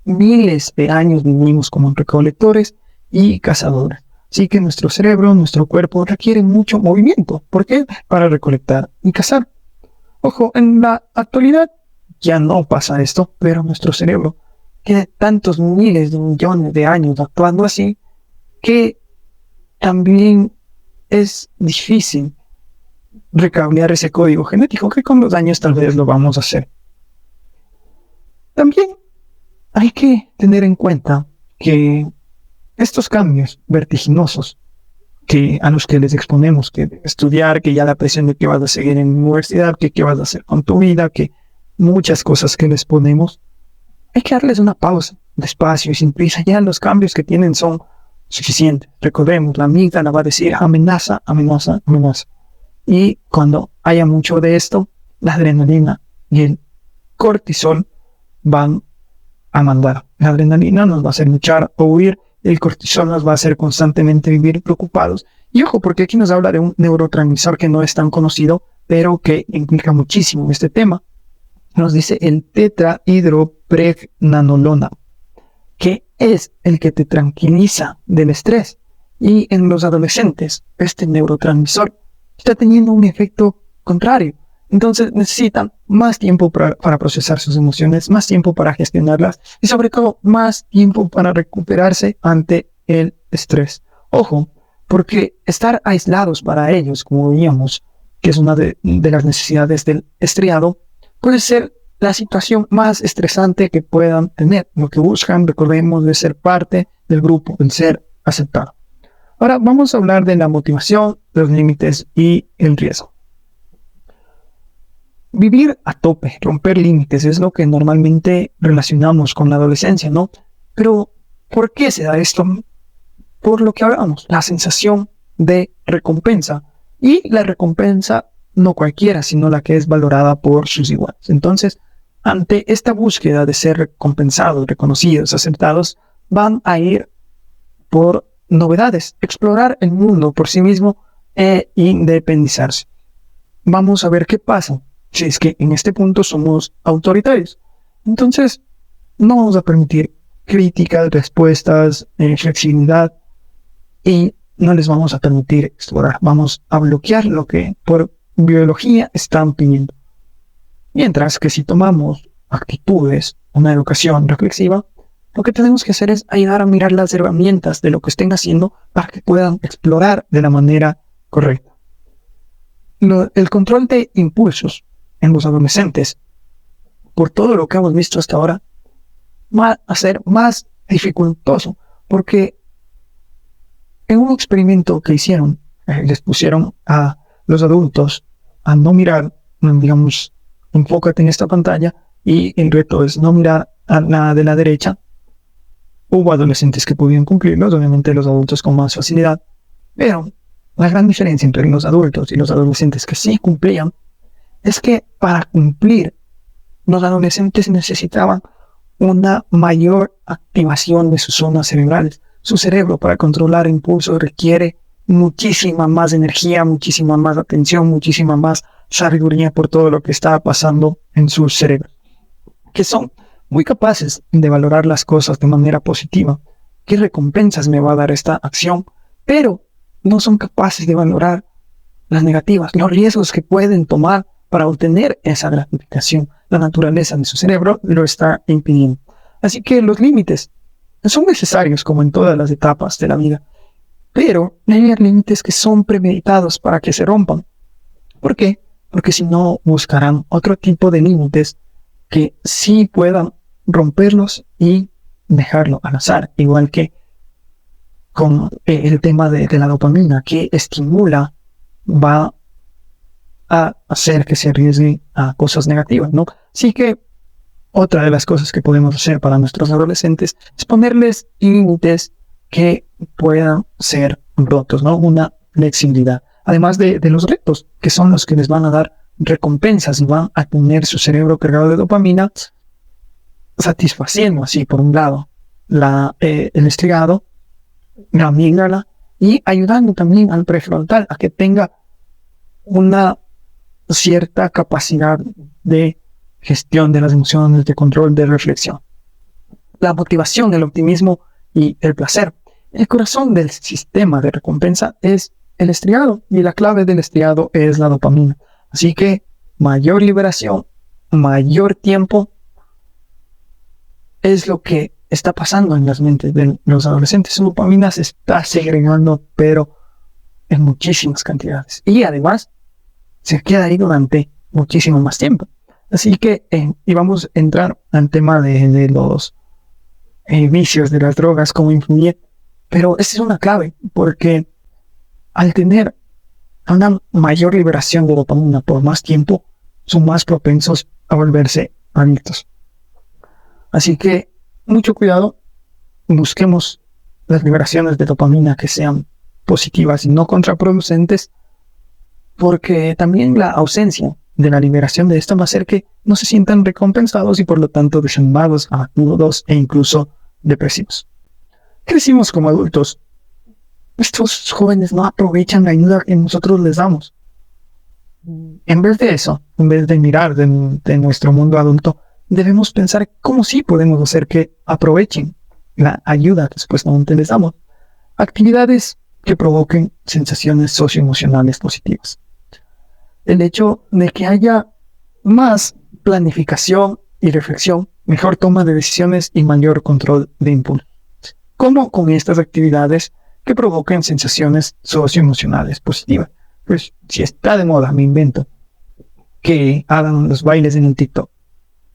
Miles de años vivimos como recolectores y cazadores. Así que nuestro cerebro, nuestro cuerpo requieren mucho movimiento. ¿Por qué? Para recolectar y cazar. Ojo, en la actualidad ya no pasa esto, pero nuestro cerebro tiene tantos miles de millones de años actuando así que también es difícil recablear ese código genético, que con los años tal vez lo vamos a hacer. También hay que tener en cuenta que estos cambios vertiginosos a los que les exponemos, que estudiar, que ya la presión de que vas a seguir en la universidad, que qué vas a hacer con tu vida, que muchas cosas que les ponemos, hay que darles una pausa, despacio y sin prisa. Ya los cambios que tienen son suficientes. Recordemos, la amígdala va a decir amenaza, amenaza, amenaza. Y cuando haya mucho de esto, la adrenalina y el cortisol van a mandar. La adrenalina nos va a hacer luchar o huir, el cortisol nos va a hacer constantemente vivir preocupados. Y ojo, porque aquí nos habla de un neurotransmisor que no es tan conocido, pero que implica muchísimo en este tema. Nos dice el tetrahidropregnanolona, que es el que te tranquiliza del estrés. Y en los adolescentes, este neurotransmisor está teniendo un efecto contrario. Entonces necesitan más tiempo para procesar sus emociones, más tiempo para gestionarlas y sobre todo más tiempo para recuperarse ante el estrés. Ojo, porque estar aislados para ellos, como veíamos, que es una de las necesidades del estriado, puede ser la situación más estresante que puedan tener. Lo que buscan, recordemos, de ser parte del grupo, el ser aceptado. Ahora vamos a hablar de la motivación, los límites y el riesgo. Vivir a tope, romper límites, es lo que normalmente relacionamos con la adolescencia, ¿no? Pero, ¿por qué se da esto? Por lo que hablamos, la sensación de recompensa. Y la recompensa no cualquiera, sino la que es valorada por sus iguales. Entonces, ante esta búsqueda de ser recompensados, reconocidos, aceptados, van a ir por novedades, explorar el mundo por sí mismo e independizarse. vamos a ver qué pasa si es que en este punto somos autoritarios. Entonces, no vamos a permitir críticas, respuestas, flexibilidad, y no les vamos a permitir explorar. Vamos a bloquear lo que por biología están pidiendo. Mientras que si tomamos actitudes, una educación reflexiva, lo que tenemos que hacer es ayudar a mirar las herramientas de lo que estén haciendo para que puedan explorar de la manera correcta. El control de impulsos en los adolescentes, por todo lo que hemos visto hasta ahora, va a ser más dificultoso, porque en un experimento que hicieron, les pusieron a los adultos a no mirar, digamos, enfócate en esta pantalla, y el reto es no mirar a nada de la derecha. Hubo adolescentes que pudieron cumplirlos, obviamente los adultos con más facilidad, pero la gran diferencia entre los adultos y los adolescentes que sí cumplían es que para cumplir, los adolescentes necesitaban una mayor activación de sus zonas cerebrales. Su cerebro, para controlar impulsos, requiere muchísima más energía, muchísima más atención, muchísima más sabiduría por todo lo que está pasando en su cerebro, que son muy capaces de valorar las cosas de manera positiva. ¿Qué recompensas me va a dar esta acción? Pero no son capaces de valorar las negativas, los riesgos que pueden tomar para obtener esa gratificación. La naturaleza de su cerebro lo está impidiendo. Así que los límites son necesarios como en todas las etapas de la vida, pero hay límites que son premeditados para que se rompan. ¿Por qué? Porque si no, buscarán otro tipo de límites que sí puedan romperlos y dejarlo al azar, igual que con el tema de la dopamina, que estimula, va a hacer que se arriesgue a cosas negativas, ¿no? Así que otra de las cosas que podemos hacer para nuestros adolescentes es ponerles límites que puedan ser rotos, ¿no? Una flexibilidad. Además de los retos, que son los que les van a dar recompensas y van a tener su cerebro cargado de dopamina, satisfaciendo así, por un lado, el estriado, la amígdala, y ayudando también al prefrontal a que tenga una cierta capacidad de gestión de las emociones, de control, de reflexión. La motivación, el optimismo y el placer. El corazón del sistema de recompensa es el estriado, y la clave del estriado es la dopamina. Así que mayor liberación, mayor tiempo, es lo que está pasando en las mentes de los adolescentes. Su dopamina se está segregando, pero en muchísimas cantidades. Y además, se queda ahí durante muchísimo más tiempo. Así que, y vamos a entrar al tema de los vicios de las drogas, cómo influye. Pero esa es una clave, porque al tener una mayor liberación de dopamina por más tiempo, son más propensos a volverse adictos. Así que, mucho cuidado, busquemos las liberaciones de dopamina que sean positivas y no contraproducentes, porque también la ausencia de la liberación de esta va a hacer que no se sientan recompensados y por lo tanto desanimados, agudos e incluso depresivos. Crecimos como adultos. Estos jóvenes no aprovechan la ayuda que nosotros les damos. En vez de eso, en vez de mirar de nuestro mundo adulto, debemos pensar cómo sí podemos hacer que aprovechen la ayuda que supuestamente les damos. Actividades que provoquen sensaciones socioemocionales positivas. El hecho de que haya más planificación y reflexión, mejor toma de decisiones y mayor control de impulso. ¿Cómo con estas actividades que provoquen sensaciones socioemocionales positivas? Pues si está de moda, me invento, que hagan los bailes en el TikTok.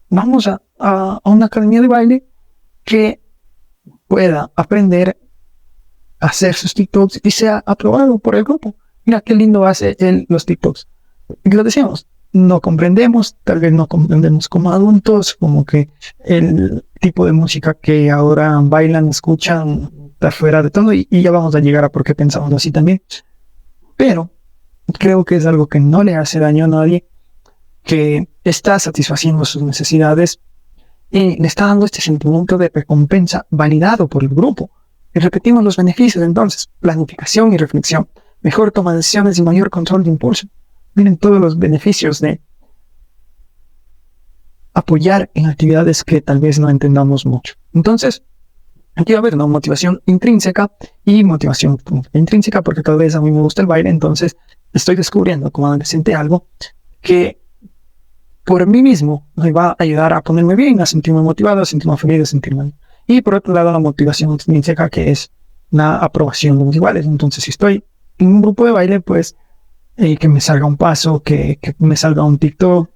Vamos a una academia de baile que pueda aprender a hacer sus TikToks y sea aprobado por el grupo. Mira qué lindo hace él los TikToks. Y lo decíamos, no comprendemos, tal vez no comprendemos como adultos, como que el tipo de música que ahora bailan, escuchan, está fuera de todo, y ya vamos a llegar a por qué pensamos así también. Pero creo que es algo que no le hace daño a nadie, que está satisfaciendo sus necesidades y le está dando este sentimiento de recompensa validado por el grupo. Y repetimos los beneficios entonces: planificación y reflexión, mejor toma de decisiones y mayor control de impulso. miren todos los beneficios de apoyar en actividades que tal vez no entendamos mucho. Entonces, aquí va a haber una motivación intrínseca y motivación intrínseca, porque tal vez a mí me gusta el baile, entonces estoy descubriendo como adolescente algo que por mí mismo me va a ayudar a ponerme bien, a sentirme motivado, a sentirme feliz, a sentirme bien. Y por otro lado, la motivación intrínseca, que es la aprobación de los iguales. Entonces, si estoy en un grupo de baile, pues que me salga un paso, que me salga un TikTok,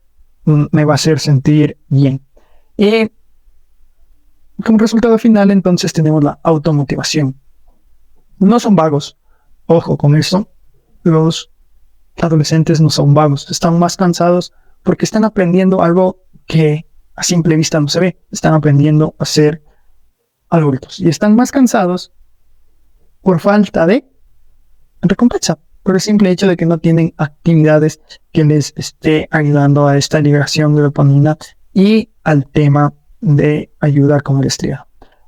me va a hacer sentir bien. Y como resultado final, entonces tenemos la automotivación. No son vagos. Ojo con eso. Los adolescentes no son vagos. Están más cansados porque están aprendiendo algo que a simple vista no se ve. Están aprendiendo a ser adultos. Y están más cansados por falta de recompensa. Por el simple hecho de que no tienen actividades que les esté ayudando a esta liberación de dopamina y al tema de ayuda con el estrés.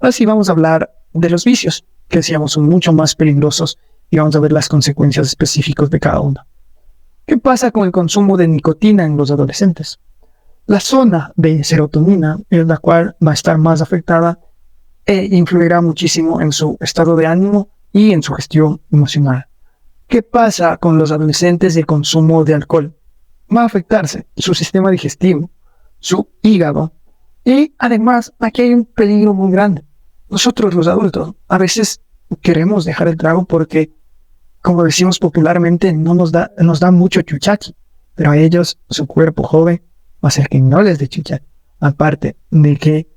Así vamos a hablar de los vicios, que decíamos son mucho más peligrosos, y vamos a ver las consecuencias específicas de cada uno. ¿Qué pasa con el consumo de nicotina en los adolescentes? La zona de serotonina es la cual va a estar más afectada e influirá muchísimo en su estado de ánimo y en su gestión emocional. ¿Qué pasa con los adolescentes y el consumo de alcohol? Va a afectarse su sistema digestivo, su hígado, y además aquí hay un peligro muy grande. Nosotros los adultos a veces queremos dejar el trago porque, como decimos popularmente, nos da mucho chuchaqui, pero a ellos su cuerpo joven va a hacer que no les dé chuchaqui. Aparte de que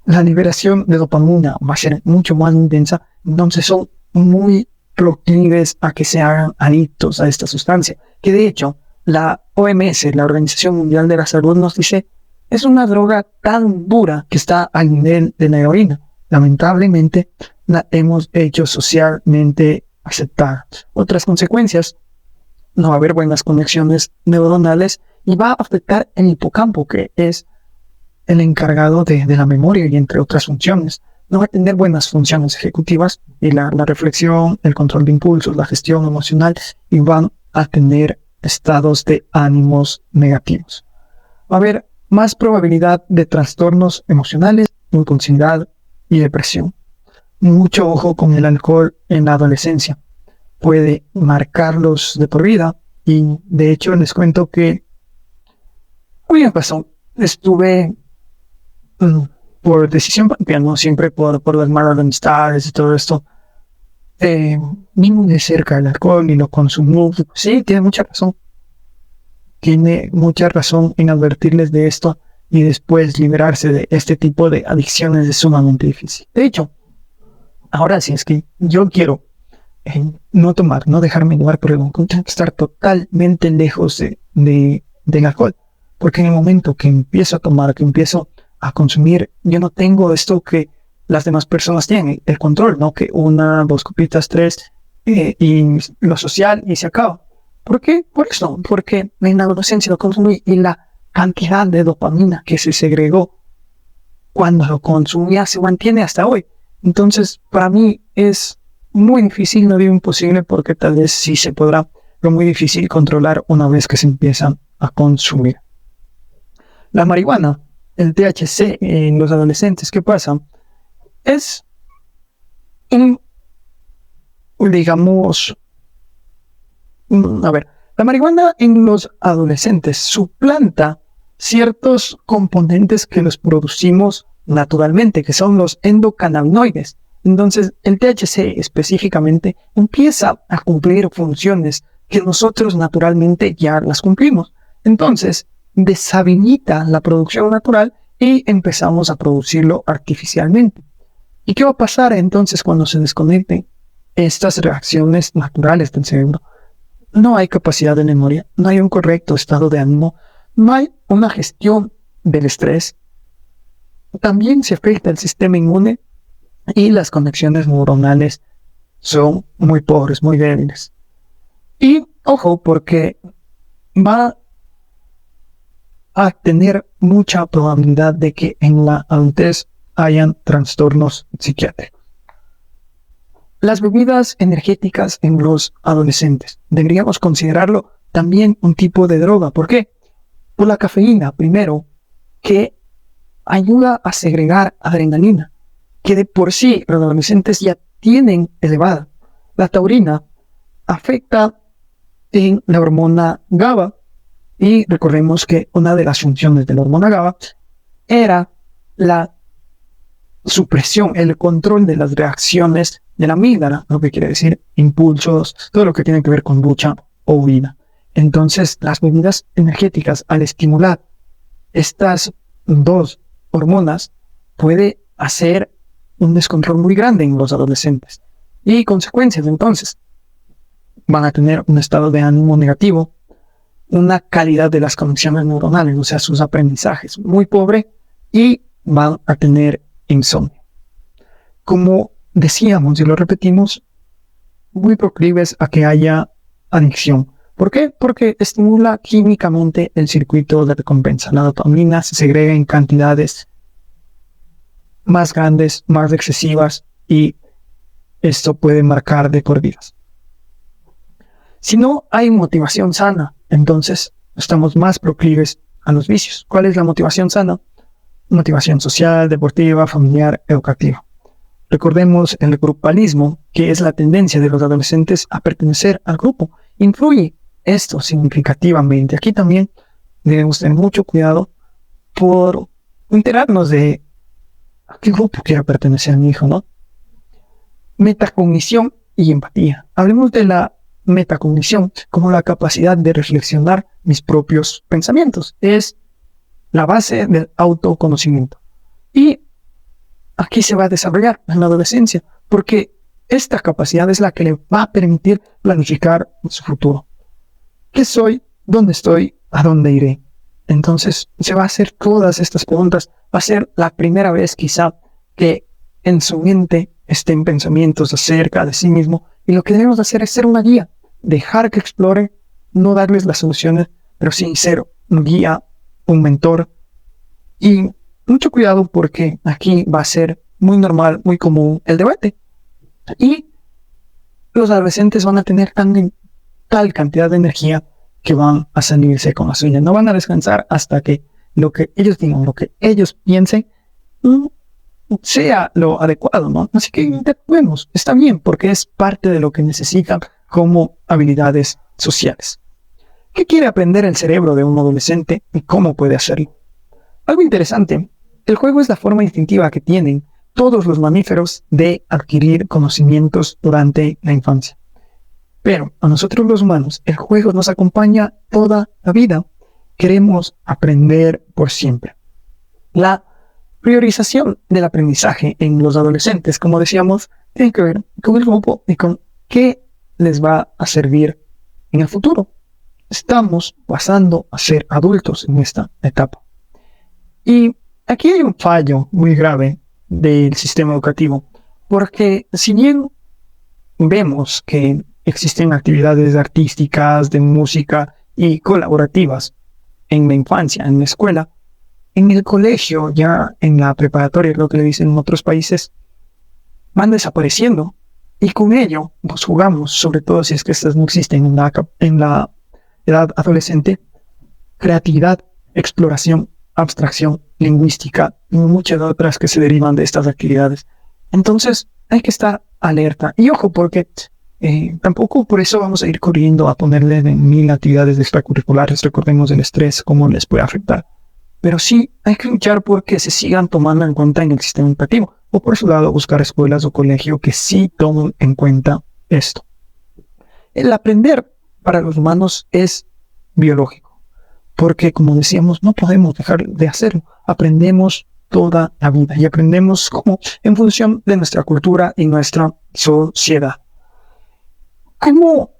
la liberación de dopamina va a ser mucho más intensa, entonces son muy proclives a que se hagan adictos a esta sustancia, que de hecho la OMS, la Organización Mundial de la Salud, nos dice es una droga tan dura que está al nivel de la heroína. Lamentablemente la hemos hecho socialmente aceptada. Otras consecuencias: no va a haber buenas conexiones neuronales y va a afectar el hipocampo, que es el encargado de la memoria y entre otras funciones. No va a tener buenas funciones ejecutivas y la reflexión, el control de impulsos, la gestión emocional, y van a tener estados de ánimos negativos. Va a haber más probabilidad de trastornos emocionales, impulsividad y depresión. Mucho ojo con el alcohol en la adolescencia. Puede marcarlos de por vida, y de hecho les cuento que a mí me pasó. Estuve por decisión propia, no siempre por las malas amistades y todo esto, ni muy de cerca el alcohol y lo consumí. Sí, tiene mucha razón. Tiene mucha razón en advertirles de esto, y después liberarse de este tipo de adicciones es sumamente difícil. De hecho, ahora sí es que yo quiero no tomar, no dejarme llevar por el alcohol, tengo que estar totalmente lejos del alcohol, porque en el momento que empiezo a tomar, que empiezo a consumir, yo no tengo esto que las demás personas tienen, el control, ¿no? Que una, dos copitas, tres, y lo social, y se acaba. ¿Por qué? Por eso, porque en la adolescencia lo consumí, y la cantidad de dopamina que se segregó cuando lo consumía se mantiene hasta hoy. Entonces, para mí es muy difícil, no digo imposible, porque tal vez sí se podrá, pero muy difícil controlar una vez que se empiezan a consumir. La marihuana, el THC en los adolescentes, ¿qué pasa? Es digamos, la marihuana en los adolescentes suplanta ciertos componentes que los producimos naturalmente, que son los endocannabinoides. Entonces, el THC específicamente empieza a cumplir funciones que nosotros naturalmente ya las cumplimos. Entonces, deshabilita la producción natural y empezamos a producirlo artificialmente. ¿Y qué va a pasar entonces cuando se desconecten estas reacciones naturales del cerebro? No hay capacidad de memoria, no hay un correcto estado de ánimo, no hay una gestión del estrés. También se afecta el sistema inmune y las conexiones neuronales son muy pobres, muy débiles. Y ojo, porque va a tener mucha probabilidad de que en la adultez hayan trastornos psiquiátricos. Las bebidas energéticas en los adolescentes, ¿deberíamos considerarlo? también un tipo de droga. ¿Por qué? Por la cafeína, primero, que ayuda a segregar adrenalina, que de por sí los adolescentes ya tienen elevada. La taurina afecta en la hormona GABA, y recordemos que una de las funciones de la hormona GABA era la supresión, el control de las reacciones de la amígdala, lo que quiere decir impulsos, todo lo que tiene que ver con lucha o huida. Entonces, las bebidas energéticas, al estimular estas dos hormonas, puede hacer un descontrol muy grande en los adolescentes. Y consecuencias, entonces, van a tener un estado de ánimo negativo, una calidad de las conexiones neuronales, o sea, sus aprendizajes muy pobre, y van a tener insomnio. Como decíamos y lo repetimos, muy proclives a que haya adicción. ¿Por qué? Porque estimula químicamente el circuito de recompensa. La dopamina se segrega en cantidades más grandes, más excesivas, y esto puede marcar de por vida. Si no hay motivación sana, entonces estamos más proclives a los vicios. ¿Cuál es la motivación sana? Motivación social, deportiva, familiar, educativa. Recordemos el grupalismo, que es la tendencia de los adolescentes a pertenecer al grupo. Influye esto significativamente. Aquí también debemos tener mucho cuidado por enterarnos de a qué grupo quiere pertenecer mi hijo, ¿no? Metacognición y empatía. Hablemos de la metacognición como la capacidad de reflexionar mis propios pensamientos. Es la base del autoconocimiento. Y aquí se va a desarrollar en la adolescencia, porque esta capacidad es la que le va a permitir planificar su futuro. ¿Qué soy? ¿Dónde estoy? ¿A dónde iré? Entonces se va a hacer todas estas preguntas. Va a ser la primera vez quizá que en su mente estén pensamientos acerca de sí mismo, y lo que debemos hacer es ser una guía, dejar que exploren, no darles las soluciones, pero sí ser un guía, un mentor. Y mucho cuidado, porque aquí va a ser muy normal, muy común el debate, y los adolescentes van a tener tal cantidad de energía que van a salirse con la suya. No van a descansar hasta que lo que ellos digan, lo que ellos piensen, sea lo adecuado, ¿no? Así que interactuemos, está bien, porque es parte de lo que necesitan como habilidades sociales. ¿Qué quiere aprender el cerebro de un adolescente y cómo puede hacerlo? Algo interesante, el juego es la forma instintiva que tienen todos los mamíferos de adquirir conocimientos durante la infancia. Pero a nosotros los humanos, el juego nos acompaña toda la vida. Queremos aprender por siempre. La priorización del aprendizaje en los adolescentes, como decíamos, tiene que ver con el grupo y con qué les va a servir en el futuro. Estamos pasando a ser adultos en esta etapa. Y aquí hay un fallo muy grave del sistema educativo, porque si bien vemos que existen actividades artísticas, de música y colaborativas en la infancia, en la escuela, en el colegio, ya en la preparatoria, lo que le dicen en otros países, van desapareciendo, y con ello nos jugamos, sobre todo si es que estas no existen en la edad adolescente, creatividad, exploración, abstracción, lingüística y muchas otras que se derivan de estas actividades. Entonces hay que estar alerta. Y ojo, porque tampoco por eso vamos a ir corriendo a ponerle de 1000 actividades extracurriculares. Recordemos el estrés, cómo les puede afectar. Pero sí hay que luchar porque se sigan tomando en cuenta en el sistema educativo. O por su lado buscar escuelas o colegios que sí tomen en cuenta esto. El aprender para los humanos es biológico, porque como decíamos, no podemos dejar de hacerlo. Aprendemos toda la vida y aprendemos como en función de nuestra cultura y nuestra sociedad. ¿Cómo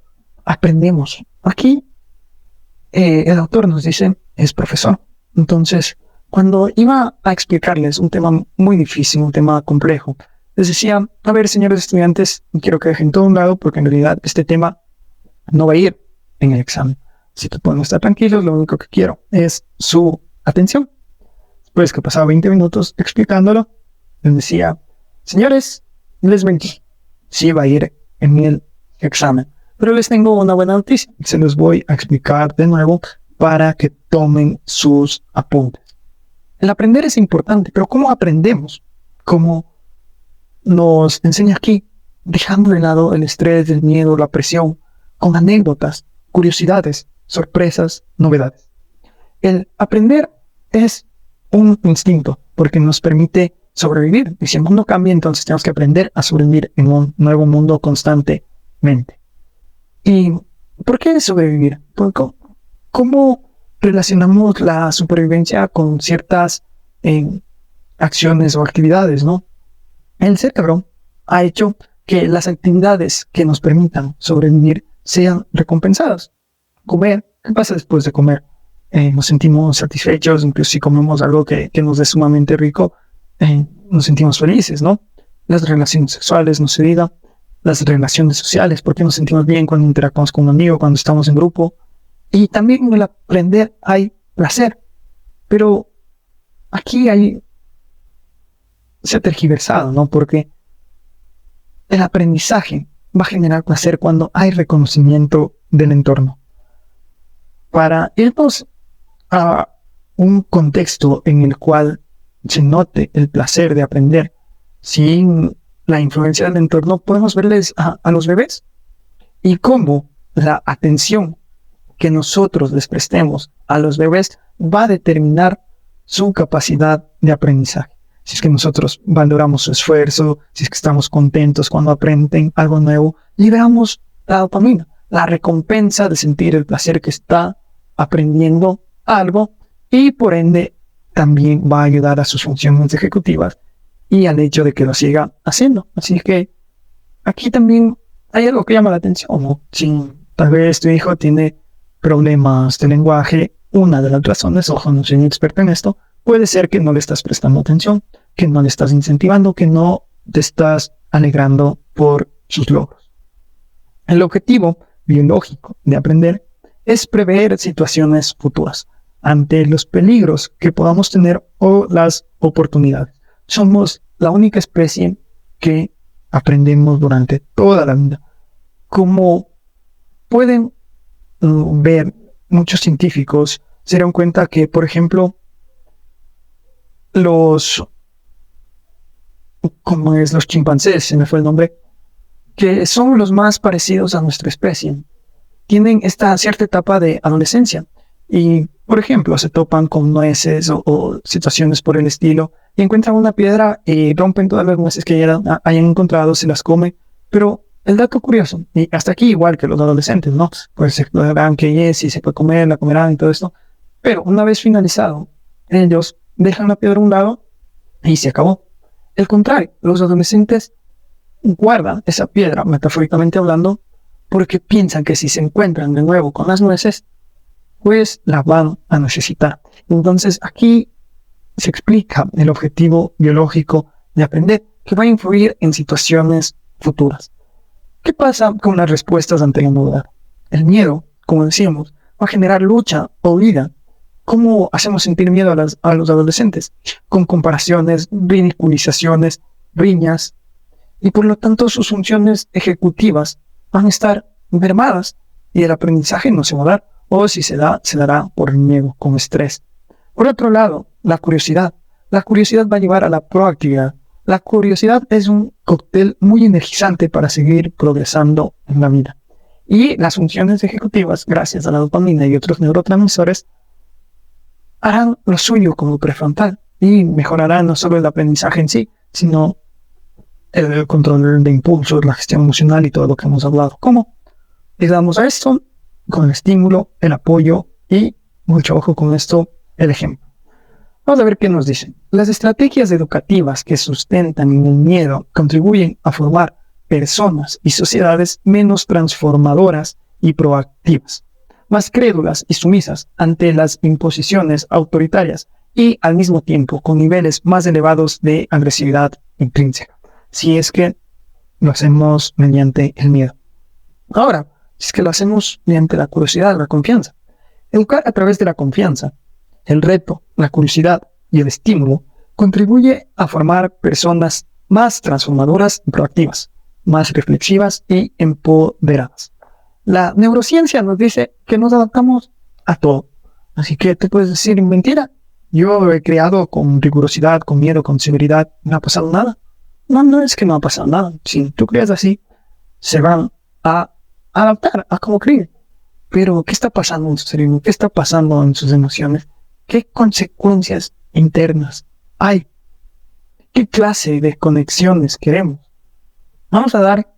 aprendemos? Aquí el autor nos dice, es profesor. Entonces, cuando iba a explicarles un tema muy difícil, un tema complejo, les decía, a ver, señores estudiantes, quiero que dejen todo a un lado, porque en realidad este tema no va a ir en el examen. Si te pueden estar tranquilos, lo único que quiero es su atención. Después que pasaba 20 minutos explicándolo, les decía, señores, les mentí, sí va a ir en el examen. Pero les tengo una buena noticia. Se los voy a explicar de nuevo para que tomen sus apuntes. El aprender es importante, pero ¿cómo aprendemos? Como nos enseña aquí, dejando de lado el estrés, el miedo, la presión, con anécdotas, curiosidades, sorpresas, novedades. El aprender es un instinto porque nos permite sobrevivir. Y si el mundo cambia, entonces tenemos que aprender a sobrevivir en un nuevo mundo constantemente. ¿Y por qué sobrevivir? ¿Cómo relacionamos la supervivencia con ciertas acciones o actividades, ¿no? El cerebro ha hecho que las actividades que nos permitan sobrevivir sean recompensadas. Comer, ¿qué pasa después de comer? Nos sentimos satisfechos, incluso si comemos algo que nos es sumamente rico, nos sentimos felices, ¿no? Las relaciones sexuales, no se diga, las relaciones sociales, porque nos sentimos bien cuando interactuamos con un amigo, cuando estamos en grupo. Y también en el aprender hay placer, pero aquí se ha tergiversado, ¿no? Porque el aprendizaje va a generar placer cuando hay reconocimiento del entorno. Para irnos a un contexto en el cual se note el placer de aprender sin la influencia del entorno, podemos verles a los bebés y cómo la atención que nosotros les prestemos a los bebés va a determinar su capacidad de aprendizaje. Si es que nosotros valoramos su esfuerzo, si es que estamos contentos cuando aprenden algo nuevo, liberamos la dopamina, la recompensa de sentir el placer que está aprendiendo algo, y por ende también va a ayudar a sus funciones ejecutivas y al hecho de que lo siga haciendo. Así que aquí también hay algo que llama la atención, ¿no? Si tal vez tu hijo tiene problemas de lenguaje, una de las razones, ojo, no soy un experto en esto, puede ser que no le estás prestando atención, que no le estás incentivando, que no te estás alegrando por sus logros. El objetivo biológico de aprender es prever situaciones futuras ante los peligros que podamos tener o las oportunidades. Somos la única especie que aprendemos durante toda la vida. Como pueden ver muchos científicos, se dieron cuenta que, por ejemplo, los chimpancés, se me fue el nombre, que son los más parecidos a nuestra especie, tienen esta cierta etapa de adolescencia y, por ejemplo, se topan con nueces o situaciones por el estilo y encuentran una piedra y rompen todas las nueces que hayan encontrado, se las comen. Pero el dato curioso, y hasta aquí igual que los adolescentes, ¿no? Pues se explorarán que si se puede comer, la comerán y todo esto, pero una vez finalizado, ellos dejan la piedra a un lado y se acabó. El contrario, los adolescentes guardan esa piedra, metafóricamente hablando, porque piensan que si se encuentran de nuevo con las nueces, pues las van a necesitar. Entonces aquí se explica el objetivo biológico de aprender, que va a influir en situaciones futuras. ¿Qué pasa con las respuestas ante la novedad? El miedo, como decíamos, va a generar lucha o huida. ¿Cómo hacemos sentir miedo a los adolescentes? Con comparaciones, ridiculizaciones, riñas, y por lo tanto sus funciones ejecutivas van a estar mermadas y el aprendizaje no se va a dar, o si se da, se dará por el miedo, con estrés. Por otro lado, la curiosidad. La curiosidad va a llevar a la proactividad. La curiosidad es un cóctel muy energizante para seguir progresando en la vida. Y las funciones ejecutivas, gracias a la dopamina y otros neurotransmisores, harán lo suyo como prefrontal y mejorarán no solo el aprendizaje en sí, sino el control de impulsos, la gestión emocional y todo lo que hemos hablado. ¿Cómo? Le damos a esto con el estímulo, el apoyo y, mucho ojo con esto, el ejemplo. Vamos a ver qué nos dicen. Las estrategias educativas que sustentan en el miedo contribuyen a formar personas y sociedades menos transformadoras y proactivas, más crédulas y sumisas ante las imposiciones autoritarias y, al mismo tiempo, con niveles más elevados de agresividad intrínseca, si es que lo hacemos mediante el miedo. Ahora, si es que lo hacemos mediante la curiosidad, la confianza. Educar a través de la confianza, el reto, la curiosidad y el estímulo contribuye a formar personas más transformadoras y proactivas, más reflexivas y empoderadas. La neurociencia nos dice que nos adaptamos a todo. Así que tú puedes decir mentira. Yo he creado con rigurosidad, con miedo, con severidad. No ha pasado nada. No, no es que no ha pasado nada. Si tú crees así, se van a adaptar a como creen. Pero, ¿qué está pasando en su cerebro? ¿Qué está pasando en sus emociones? ¿Qué consecuencias internas hay? ¿Qué clase de conexiones queremos? Vamos a dar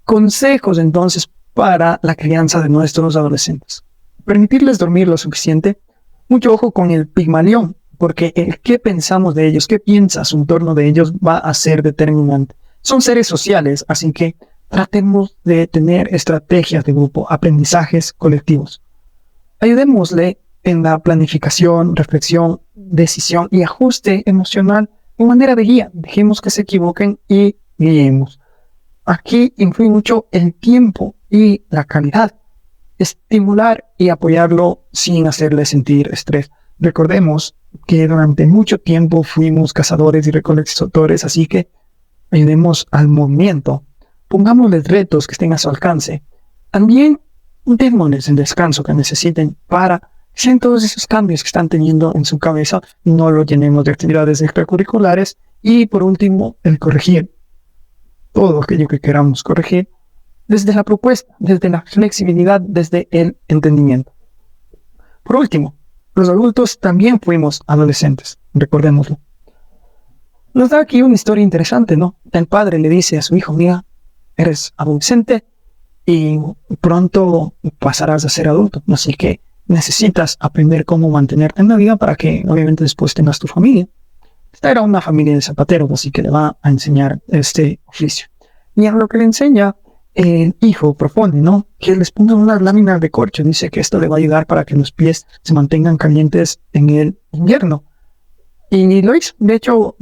consejos entonces para la crianza de nuestros adolescentes. Permitirles dormir lo suficiente. Mucho ojo con el Pigmalión, porque el qué pensamos de ellos, qué piensas en torno de ellos va a ser determinante. Son seres sociales, así que tratemos de tener estrategias de grupo, aprendizajes colectivos. Ayudémosle en la planificación, reflexión, decisión y ajuste emocional en manera de guía. Dejemos que se equivoquen y guiemos. Aquí influye mucho el tiempo y la calidad. Estimular y apoyarlo sin hacerle sentir estrés. Recordemos que durante mucho tiempo fuimos cazadores y recolectores, así que ayudemos al movimiento. Pongámosles retos que estén a su alcance. También démosles el descanso que necesiten para que en todos esos cambios que están teniendo en su cabeza no lo llenemos de actividades extracurriculares. Y por último, el corregir todo aquello que queramos corregir desde la propuesta, desde la flexibilidad, desde el entendimiento. Por último, los adultos también fuimos adolescentes, recordémoslo. Nos da aquí una historia interesante, ¿no? El padre le dice a su hijo: mira, eres adolescente y pronto pasarás a ser adulto, así que necesitas aprender cómo mantenerte en la vida para que obviamente después tengas tu familia. Esta era una familia de zapateros, así que le va a enseñar este oficio. Y a lo que le enseña, el hijo propone, ¿no?, que les pongan unas láminas de corcho. Dice que esto le va a ayudar para que los pies se mantengan calientes en el invierno. Y lo hizo. De hecho,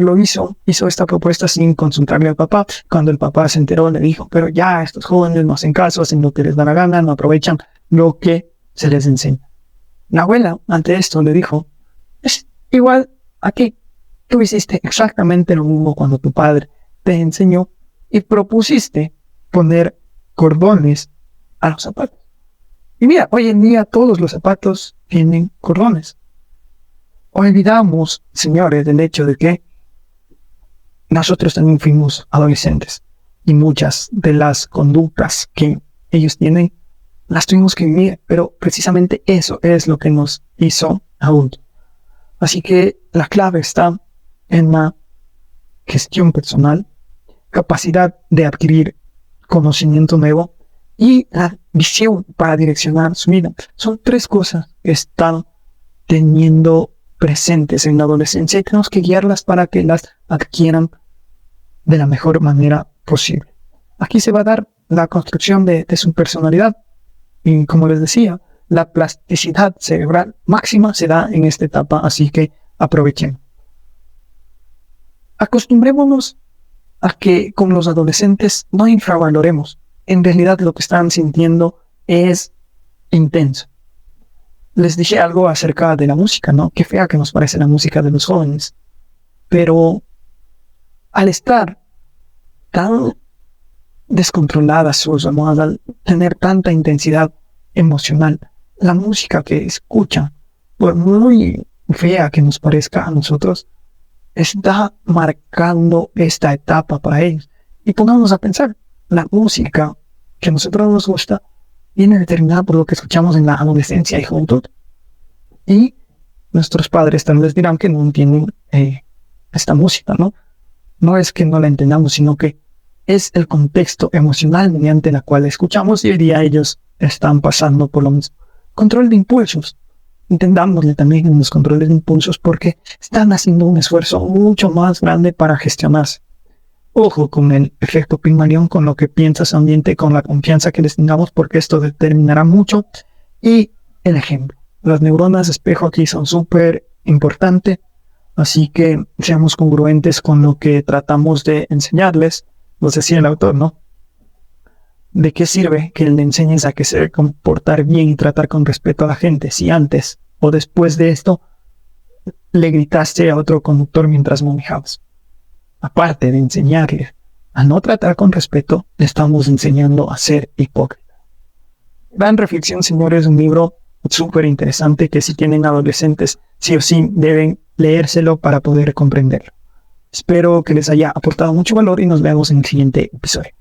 hizo esta propuesta sin consultarle al papá. Cuando el papá se enteró, le dijo: pero ya estos jóvenes no hacen caso, hacen lo que les da la gana, no aprovechan lo que se les enseña. La abuela, ante esto, le dijo: es igual aquí. Tú hiciste exactamente lo mismo cuando tu padre te enseñó y propusiste poner cordones a los zapatos. Y mira, hoy en día todos los zapatos tienen cordones. Olvidamos, señores, del hecho de que nosotros también fuimos adolescentes y muchas de las conductas que ellos tienen las tuvimos que vivir, pero precisamente eso es lo que nos hizo adultos. Así que la clave está en la gestión personal, capacidad de adquirir conocimiento nuevo y la visión para direccionar su vida. Son tres cosas que están teniendo presentes en la adolescencia y tenemos que guiarlas para que las adquieran de la mejor manera posible. Aquí se va a dar la construcción de su personalidad y, como les decía, la plasticidad cerebral máxima se da en esta etapa, así que aprovechen. Acostumbrémonos a que con los adolescentes no infravaloremos. En realidad lo que están sintiendo es intenso. Les dije algo acerca de la música, ¿no? Qué fea que nos parece la música de los jóvenes. Pero al estar tan descontroladas sus hormonas, al tener tanta intensidad emocional, la música que escuchan, por muy fea que nos parezca a nosotros, está marcando esta etapa para ellos. Y pongámonos a pensar, la música que a nosotros nos gusta viene determinada por lo que escuchamos en la adolescencia y juventud. Y nuestros padres tal vez dirán que no entienden esta música, ¿no? No es que no la entendamos, sino que es el contexto emocional mediante la cual escuchamos, y hoy día ellos están pasando por lo mismo. Control de impulsos. Entendámosle también en los controles de impulsos porque están haciendo un esfuerzo mucho más grande para gestionarse. Ojo con el efecto Pigmalión, con lo que piensa su ambiente, con la confianza que les tengamos, porque esto determinará mucho. Y el ejemplo. Las neuronas espejo aquí son súper importantes, así que seamos congruentes con lo que tratamos de enseñarles. Nos decía el autor, ¿no? ¿De qué sirve que le enseñes a que se debe comportar bien y tratar con respeto a la gente si antes o después de esto le gritaste a otro conductor mientras manejabas? Aparte de enseñarle a no tratar con respeto, le estamos enseñando a ser hipócrita. Gran reflexión, señores, un libro súper interesante que si tienen adolescentes, sí o sí deben leérselo para poder comprenderlo. Espero que les haya aportado mucho valor y nos vemos en el siguiente episodio.